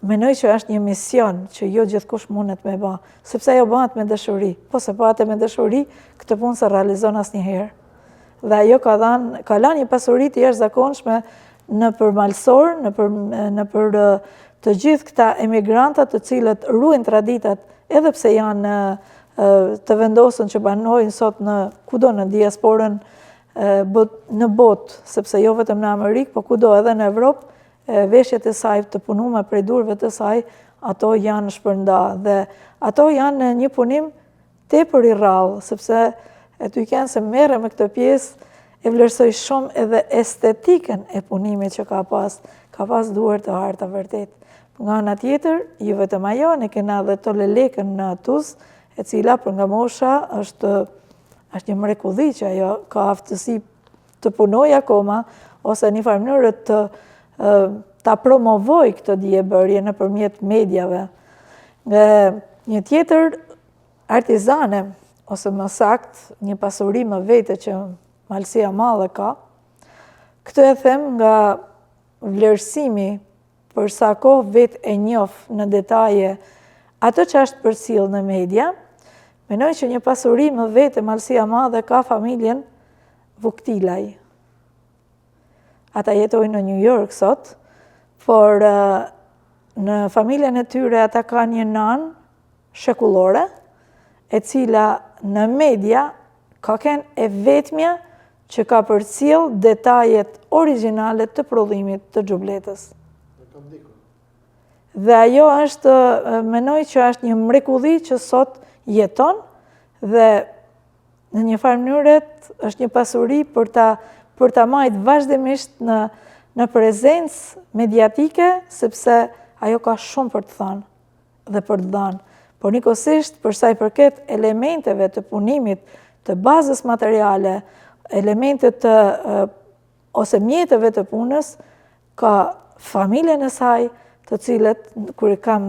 menoj që është një mision që jo gjithkush mundet me ba, sepse ajo bëhet me dëshuri. Po se bëhet me dëshuri, këtë punë se realizon asnjëherë. Dhe ajo ka lanë një pasuri të jashtëzakonshme në për malsor, në për të gjithë këta emigrantat të cilët ruajnë traditat, edhe pse janë të vendosën që banojnë sot në kudo në diasporën në botë, sepse jo vetëm në Amerikë, po kudo edhe në Evropë, veshjet e saj të punuara prej durve të saj, ato janë shpërnda dhe ato janë një punim tepër i rrallë, sepse ty kanë se merre me këtë pjesë, e vlerësoj shumë edhe estetikën e punimit që ka pas duar të harta vërtet. Nga ana tjetër, jo vetëm ajo, ne kena edhe Tolelekën në Tuz, e cila për nga mosha është një mrekulli që ajo ka aftësi të punoj akoma, ose një farë mënyrë ta promovoj këtë dijebërje nëpërmjet mediave. Një tjetër artizane, ose më sakt, një pasuri më vete që Malësia Madhe ka, këtë e them nga vlerësimi për sa kohë vetë e njoh në detaje ato që është përcjell në media, menoj që një pasuri më vete Malësia Madhe ka familjen Vuktilaj. Ata jetojnë në New York sot, por në familjen e tyre ata ka një nanë shekullore, e cila në media ka qenë e vetmja që ka përcjell detajet origjinale të prodhimit të xhubletës. Dhe ajo është, menoj që është një mrekulli që sot jeton dhe në një farë mënyrë është një pasuri për ta majtë vazhdimisht në prezencë mediatike, sepse ajo ka shumë për të thënë dhe për të dhënë. Por njëkohësisht, për sa i përket elementeve të punimit, të bazës materiale, elementet ose mjetëve të punës, ka familjen e saj, të cilët, kur kam,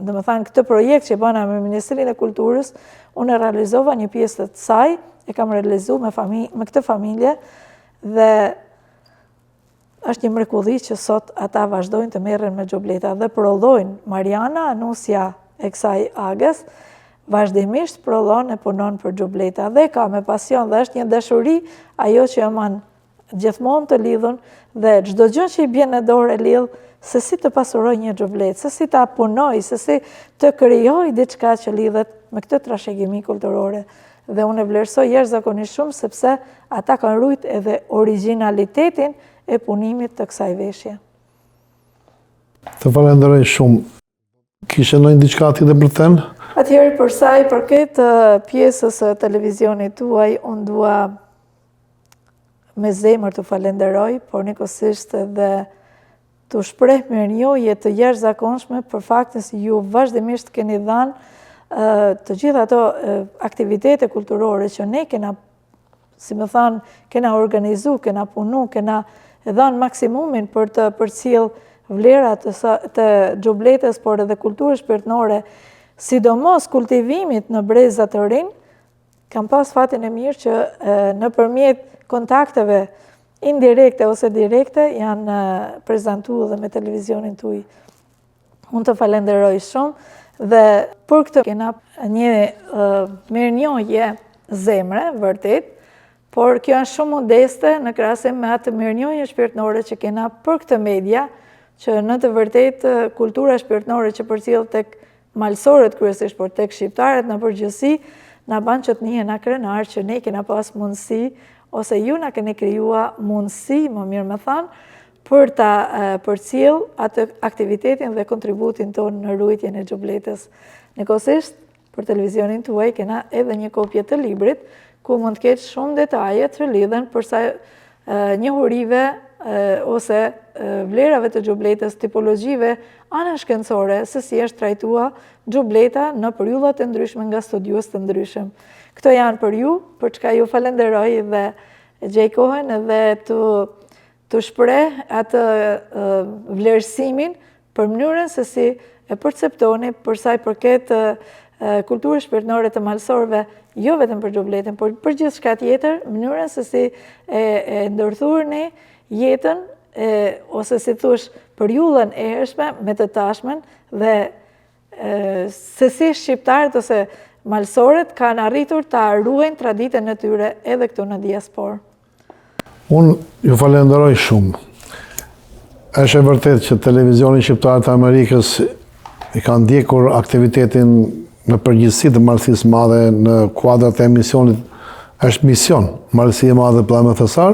domethënë, këtë projekt që bëna me Ministrinë e Kulturës, unë e realizova një pjesë të saj, e kam realizu me këtë familje, dhe është një mrekulli që sot ata vazhdojnë të merren me xhubleta dhe prodhojnë. Mariana, nusja e kësaj agës, vazhdimisht prodhon e punon për xhubleta dhe ka me pasion dhe është një dashuri ajo që aman gjithmonë të lidhun dhe çdo gjë që i bjen në dorë e lidh se si të pasuroj një xhublet, se si ta punoj, se si të krijoj diçka që lidhet me këtë trashëgimi kulturore. Dhe unë e vlerësoj jashtëzakonisht shumë sepse ata kanë ruajt edhe origjinalitetin e punimit të kësaj veshje. Të falenderoj shumë. Kishe ndonjë diçka tjetër për të thënë? Atëherë, për sa i përket pjesës së televizionit tuaj, unë dua me zemër të falenderoj, por njëkohësisht edhe të shpreh mirënjohje të jashtëzakonshme për faktin se ju vazhdimisht keni dhënë të gjitha ato aktivitete kulturore që ne kena, si më thanë, kena organizu, kena punu, kena dhënë maksimumin për të përcjell vlerat të xhubletës, por edhe kulturës shpirtnore, sidomos kultivimit në brezat të rinj, kam pas fatin e mirë që nëpërmjet kontakteve indirekte ose direkte janë prezantuar dhe me televizionin tuaj. Unë të falenderoj shumë dhe për këtë kena një mirënjohje zemre, vërtet, por kjo është shumë modeste në krahasim me atë mirënjohje shpirtnore që kena për këtë media, që në të vërtet kultura shpirtnore që përcjell tek malsorët kryesisht, por tek shqiptarët në përgjithësi, na ban që të njihen na krenar që ne kena pas mundësi, ose ju na keni krijuar mundësi, më mirë me thanë, për ta përcjell atë aktivitetin dhe kontributin tonë në ruajtjen e xhubletës. Njëkohësisht, për televizionin tuaj kena edhe një kopje të librit, ku mund të ketë shumë detaje të lidhen përsa njohurive ose vlerave të xhubletës, tipologjive anashkencore, se si është trajtua xhubleta në përyllat e ndryshme nga studiues të ndryshëm. Këto janë për ju, për çka ju falenderoj dhe gjej kohën edhe të shpreh atë vlerësimin për mënyrën se si e perceptoni për sa i përket kulturës shpirtërore të malësorëve, jo vetëm për xhubletën, por për gjithçka tjetër, mënyrën se si e ndërthurni jetën ose si thush përjullën e hershme me të tashmen dhe se si shqiptarët ose malësorët kanë arritur të ruajnë traditën e tyre edhe këtu në diasporë. Unë ju falenderoj shumë. Është e vërtet që televizioni shqiptar të Amerikës i kanë ndjekur aktivitetin në përgjithësi të marrësisë madhe në kuadrat e emisionit, është mision Marrësia e Madhe PLM-THSAR,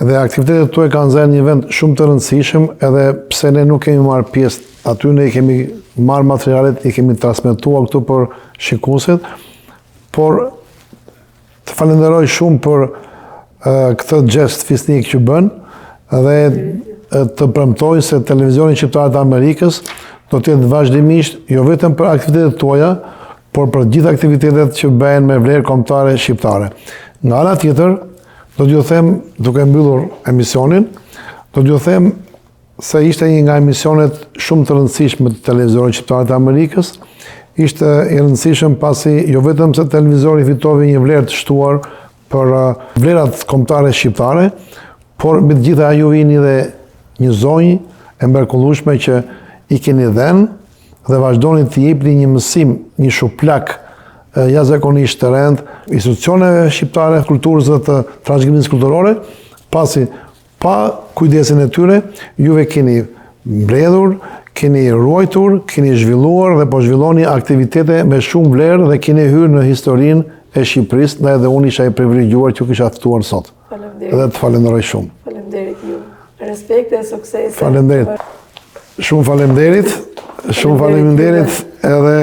dhe aktivitetet tuaj kanë zënë një vend shumë të rëndësishëm, edhe pse ne nuk kemi marrë pjesë aty, ne i kemi marrë materialet, i kemi transmetuar këtu për shikuesit, por të falenderoj shumë për këtë gest fisnik që bën, dhe të premtoj se televizioni shqiptar të Amerikës do të jetë vazhdimisht jo vetëm për aktivitetet tuaja, por për gjithë aktivitetet që bëhen me vlerë kombëtare shqiptare. Nga ana tjetër, do t'ju them, duke mbyllur emisionin, do t'ju them se ishte një nga emisionet shumë të rëndësishme të televizionit shqiptar të Amerikës, ishte i rëndësishëm pasi jo vetëm se televizori fitoi një vlerë të shtuar për vlerat kombëtare shqiptare, por me të gjitha ju vini dhe një zonjë e mrekullueshme që i keni dhënë dhe vazhdoni të jepni një mësim, një shuplak jashtëzakonisht të rëndë institucioneve shqiptare, kulturës dhe të trashëgimisë kulturore, pasi pa kujdesin e tyre, juve keni mbledhur, keni ruajtur, keni zhvilluar dhe po zhvilloni aktivitete me shumë vlerë dhe keni hyrë në historinë e Shqipërisë, dhe edhe unë isha i privilegjuar që kisha ftuar sot. Faleminderit. Dhe të falenderoj shumë. Faleminderit ju. Respekt dhe sukses. Faleminderit. Shumë faleminderit. Shumë faleminderit edhe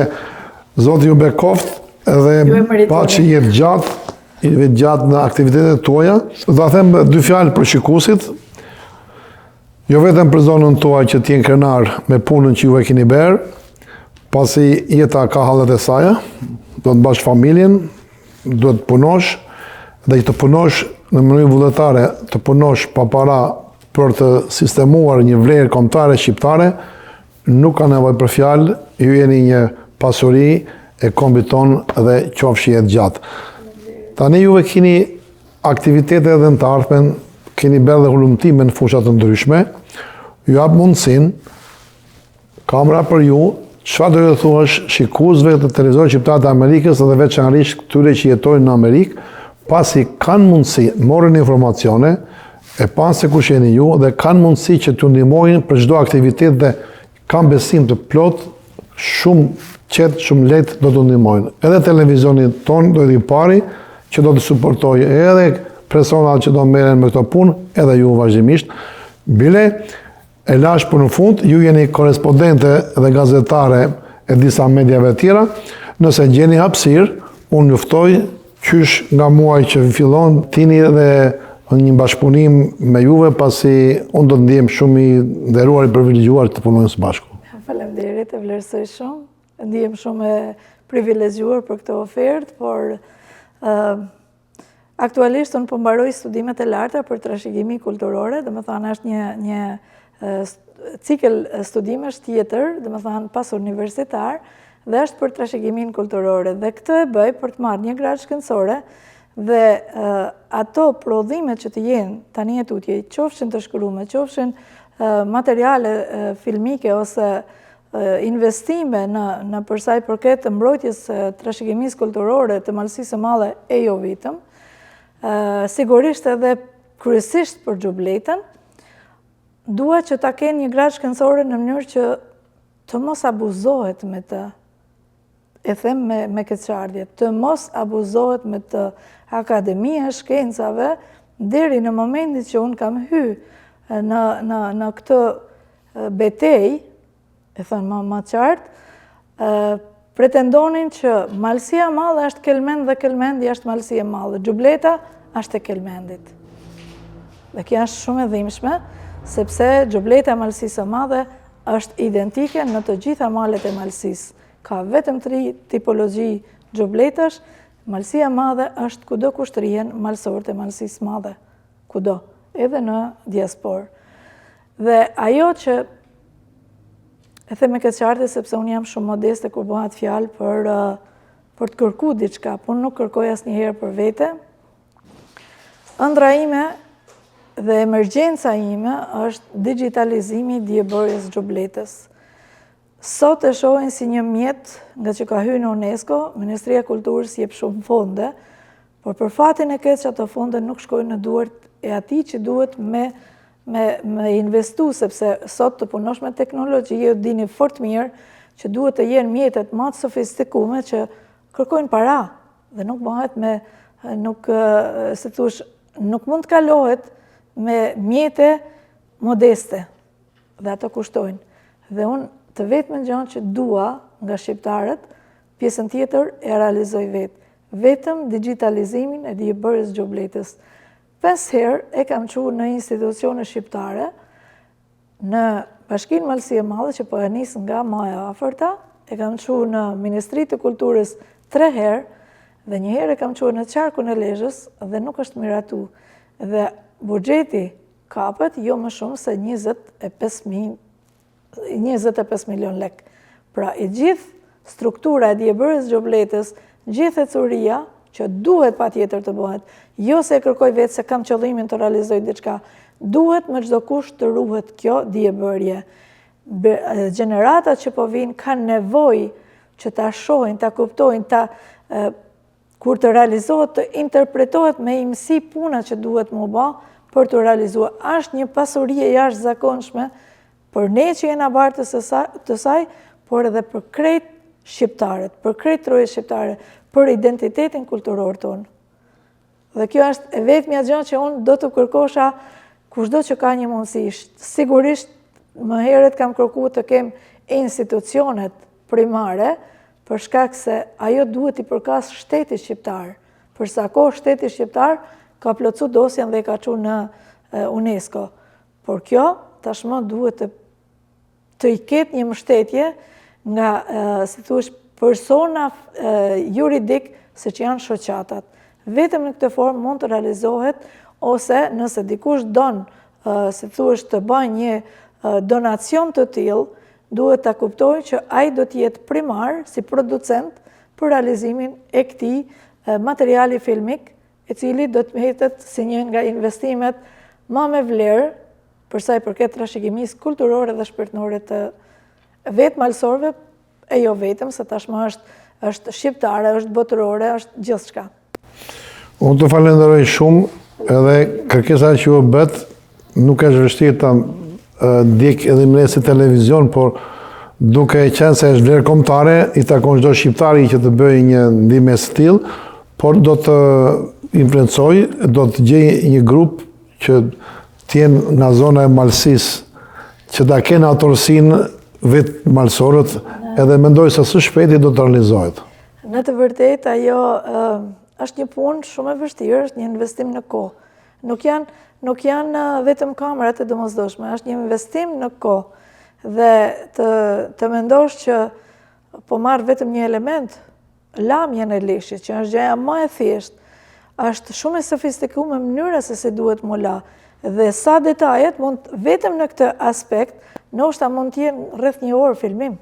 Zoti ju bekoft edhe paçi jetë gjatë në aktivitetet tuaja. Do ta them dy fjalë për shikuesit. Jo vetëm për zonën tuaj që t'jen krenar me punën që ju e keni bërë, pasi jeta ka hallet e saja, do të bash familjen, do të punosh, dhe të punosh në mënyrë vullnetare, të punosh pa para për të sistemuar një vlerë kombëtare shqiptare, nuk ka nevojë për fjalë, ju jeni një pasuri e kombit ton dhe qofshi jetë gjatë. Tani juve keni aktivitete edhe në të ardhmen, keni bërë dhe hulumtime në fushat të ndryshme, ju hap mundësin, kamera për ju, çfarë do të thuash shikuesve të televizorit shqiptar të Amerikës dhe veçanërisht këtyre që jetojnë në Amerikë, pasi kanë mundësi, morën informacione, e panë se kush jeni ju, dhe kanë mundësi që t'ju ndihmojnë për çdo aktivitet dhe kanë besim të plot, shumë qetë, shumë lehtë do t'u ndihmojnë. Edhe televizioni ton do t'i pari që do të suportojë edhe personat që do merren me këto punë, edhe ju vazhdimisht. Bile, e lash për në fund, ju jeni korespondente dhe gazetare e disa mediave tjera, nëse gjeni hapësirë, unë juftoj qysh nga muaj që fillon, tini dhe një bashkëpunim me juve, pasi unë do të ndihem shumë i nderuar i privilegjuar të punojmë së bashku. Faleminderit, e vlerësoj shumë, ndihem shumë e privilegjuar për këtë ofertë, por aktualisht unë po mbaroj studimet e larta për trashëgimi kulturore, dhe më thënë është një cikël studimesh tjetër, dhe më thënë pas universitar, dhe është për trashëgimin kulturore. Dhe këtë e bëj për të marrë një gradë shkencore dhe ato prodhimet që të jenë tani e tutje, qofshin të shkrume, qofshin materiale filmike ose investime në përsa i përket të mbrojtjes trashëgimisë kulturore të Malësisë së Madhe e jo vitëm, sigurisht edhe kryesisht për xhubletën, dua që ta kenë një gradë shkencore në mënyrë që të mos abuzohet me të, e them me keqardhje, të mos abuzohet me të akademia e shkencave deri në momentin që unë kam hyrë në këtë betejë, e thënë më qartë, pretendonin që Malësia e Madhe është Kelmend dhe Kelmendi është Malësia e Madhe. Xhubleta është e Kelmendit. Dhe kjo është shumë e dhimbshme, sepse gjobleta e Malësisë së Madhe është identike në të gjitha malet e Malësisë. Ka vetëm 3 tipologji gjobletash, Malësia e Madhe është kudo kushtrihen malësorët e Malësisë Madhe, kudo, edhe në diasporë. Dhe ajo që e them me këtë qartë sepse unë jam shumë modeste kur bëhet fjalë për të kërkuar diçka, por nuk kërkoj asnjëherë për vete. Ëndra ime dhe emergjenca ime është digitalizimi i diebërjes gjobletës. Sot e shohin si një mjet nga që ka hyrë në UNESCO, Ministria e Kulturës jep shumë fonde, por për fatin e keq ato fonde nuk shkojnë në duart e atij që duhet me investu, sepse sot të punosh me teknologji, ju dini fort mirë që duhet të jenë mjetet më të sofistikume që kërkojnë para dhe nuk bëhet nuk mund të kalohet me mjete modeste dhe ato kushtojnë. Dhe unë të vetëm gjë që dua nga shqiptarët, pjesën tjetër e realizoj vetë. Vetëm digitalizimin e diebërjes gjobletës. 5 herë e kam qenë në institucione shqiptare, në Bashkinë Malësi e Madhe që po e nis nga më e afërta, e kam qenë në Ministrinë të Kulturës 3 herë dhe 1 herë e kam qenë në Qarkun e Lezhës dhe nuk është miratu. Dhe buxheti kapet jo më shumë se 25 milion lek. Pra i gjithë struktura e diebërjes gjobletës, gjithë ecuria që duhet patjetër të bëhet, jo se e kërkoj vetë se kam qëllimin të realizoj diçka, duhet me çdo kusht të ruhet kjo diebërje. Gjeneratat që po vinë kanë nevojë që ta shohin, ta kuptojnë, kur të realizohet, të interpretohet me imësi puna që duhet mu bë për të realizuar. Është një pasuri e jashtëzakonshme për ne që jena bartës të saj, por edhe për krejt shqiptarët, për krejt troje shqiptare, për identitetin kulturor tonë. Dhe kjo është e vetmja gjë që unë do të kërkosha kushdo që ka një mundësi. Sigurisht, më herët kam kërkuar të kem institucionet primare, për shkak se ajo duhet i përkas shteti shqiptar. Për sa kohë shteti shqiptar ka plotësuar dosjen dhe ka çuar në UNESCO. Por kjo tashmë duhet të i ketë një mbështetje nga, si thuaç, persona juridik se që janë shoqatat. Vetëm në këtë formë mund të realizohet, ose nëse dikush don, si thuaç, të bëjë një donacion të tillë, duhet ta kuptojë që ai do të jetë primar si producent për realizimin e këtij materiali filmik, i cili do të hetet si një nga investimet më me vlerë për sa i përket trashëgimisë kulturore dhe shpirtërore të vetë malësorëve, e jo vetëm, se tashmë është shqiptare, është botërore, është gjithçka. Unë të falenderoj shumë, edhe kërkesa që u bët, nuk është vështirë ta dik edhe më si televizion, por duke qenë se është vlerë kombëtare, i takon çdo shqiptari që të bëjë një ndihmë të tillë, por do të influencoj, do të gjej një grup që të jenë nga zona e Malësisë, që ta kenë autorsinë vetë malësorët, edhe mendoj se së shpejti do të realizohet. Në të vërtetë, ajo është një punë shumë e vështirë, është një investim në kohë. Nuk janë vetëm kamerat e domosdoshme, është një investim në kohë. Dhe të mendosh që po marr vetëm një element, lamjen e leshit, që është gjëja më e thjeshtë, është shumë e sofistikuar mënyra se si duhet mu la. Dhe sa detajet mund vetëm në këtë aspekt, ndoshta mund të jenë rreth 1 orë filmim.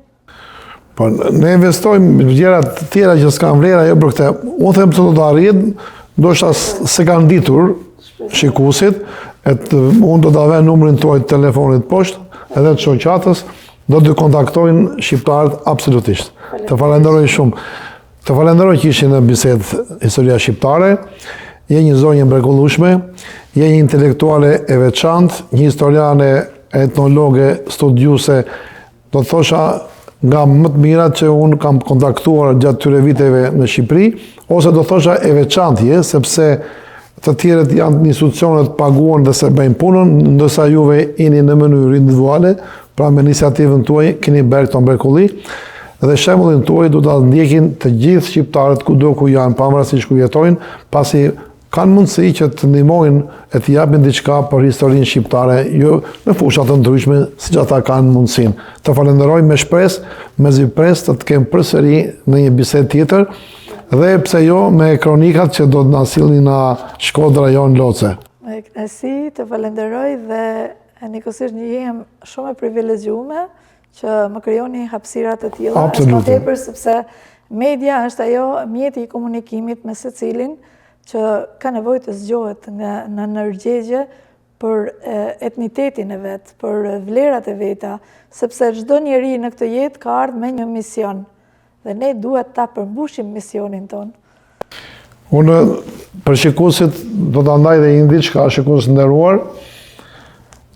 Po, ne investojmë gjëra të tjera që s'kan vlera jo për këtë. Unë them se do të arrit, ndoshta se kanë ditur shikuesit, unë do të avem numrin tuaj të telefonit poshtë, edhe të shoqatës, do të kontaktojnë shqiptarët absolutisht. Të falenderoj shumë. Të falenderoj që ishin në bisedë Historia Shqiptare. Je një zonjë mrekullueshme, je një intelektuale e veçantë, një historiane, etnologe, studiuse, do të thosha nga më të mirat që unë kam kontaktuar gjatë tyre viteve në Shqipëri, ose do thosha e veçantë, sepse të tjerët janë institucionet paguan dhe se bëjnë punën, ndërsa juve jeni në mënyrë individuale, pra me iniciativën tuaj keni bërë këto mrekulli, dhe shembullin tuaj do ta ndjekin të gjithë shqiptarët kudo ku janë, pavarësisht ku jetojnë, pasi kanë mundësi që të ndihmojnë e të japin diçka për historinë shqiptare, jo në fusha të ndryshme, siç ata kanë mundësinë. Të falenderoj me shpresë, me zipres të kem përsëri në një bisedë tjetër, dhe pse jo me kronikat që do të na sillni në Shkodra jon Loce. Me kënaqësi të falenderoj dhe njëkohësisht jem shumë e privilegjuar që më krijoni hapësira të tilla, Absolutisht. ashtu tepër sepse media është ajo mjeti i komunikimit me secilin që ka nevojë të zgjohet në nërgjegje për etnitetin e vet, për vlerat e veta, sepse çdo njeri në këtë jetë ka ardhur me një mision dhe ne duhet ta përmbushim misionin ton. Unë për shikuesit do ta ndaj dhe një diçka, shikues nderuar,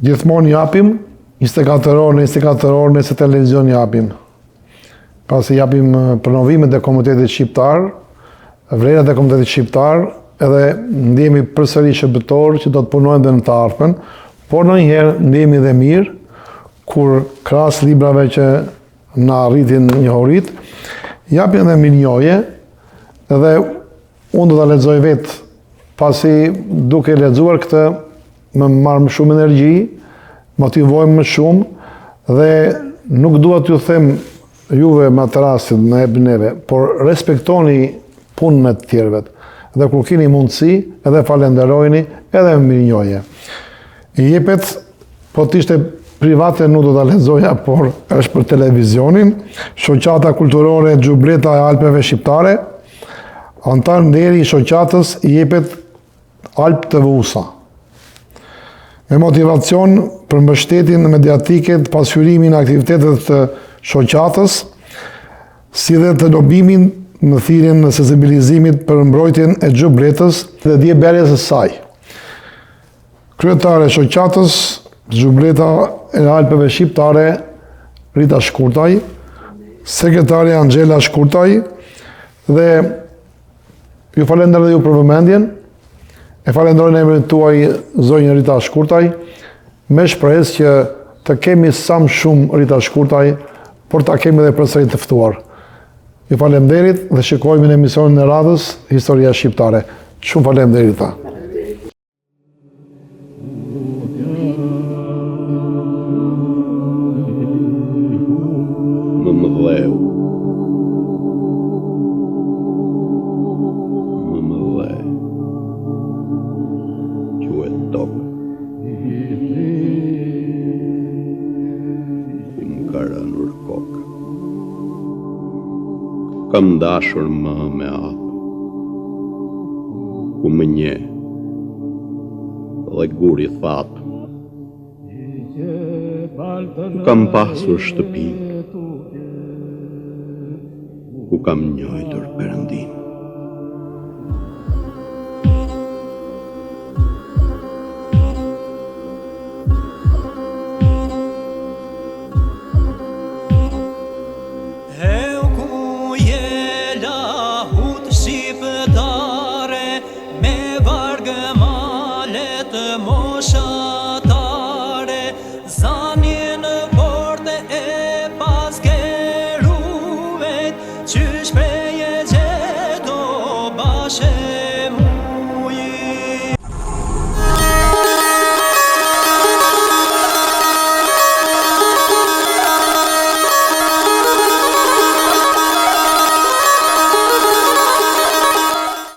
gjithmonë japim 24 orë, 24 orë nëse televizion japim. Pasi japim promovimet e Komunitetit Shqiptar, vlerat e Komunitetit Shqiptar, edhe ndihemi përsëri shërbëtor që do të punojnë dhe në të ardhmen, por ndonjëherë ndihemi dhe mirë kur krahas librave që na arritin njohurit, japin edhe mirënjohje, edhe unë do ta lexoj vetë, pasi duke lexuar këtë më marr më shumë energji, motivojmë më shumë dhe nuk dua t'ju them juve me atë rastin në e neve, por respektoni punën e të tjerëve. Dhe kur keni mundësi, edhe falenderojni, edhe me mirënjohje. I jepet, po t'ishte private nuk do ta lexoja, por është për televizionin, Shoqata Kulturore Xhubreta e Alpeve Shqiptare, antar nderi i shoqatës i jepet Alp TV-USA. Me motivacion për mbështetjen mediatike të pasqyrimin e aktivitetet të shoqatës, si dhe të lobimin në thirrjen në sensibilizimit për mbrojtjen e Xhubretës dhe dieblerjes së saj. Kryetare e shoqatës Xhubreta e Alpeve Shqiptare Rita Shkurtaj, sekretare Angela Shkurtaj, dhe ju falenderoj ju për vëmendjen, e falenderoj në emrin tuaj zonjë Rita Shkurtaj, me shpresë që të kemi sa më shumë Rita Shkurtaj, por ta kemi edhe përsëri të ftuar. Ju falemderit dhe shikojmë në emisionin e radhës Historia Shqiptare. Shumë falemderit. Më mëdheu. Më mëdheu. Quhet tokë. Më ka rënur kokë. Kam dashur më me apë, ku më nje, dhe guri thapë. Ku kam pasur shtëpi, ku kam njojtur Perëndin.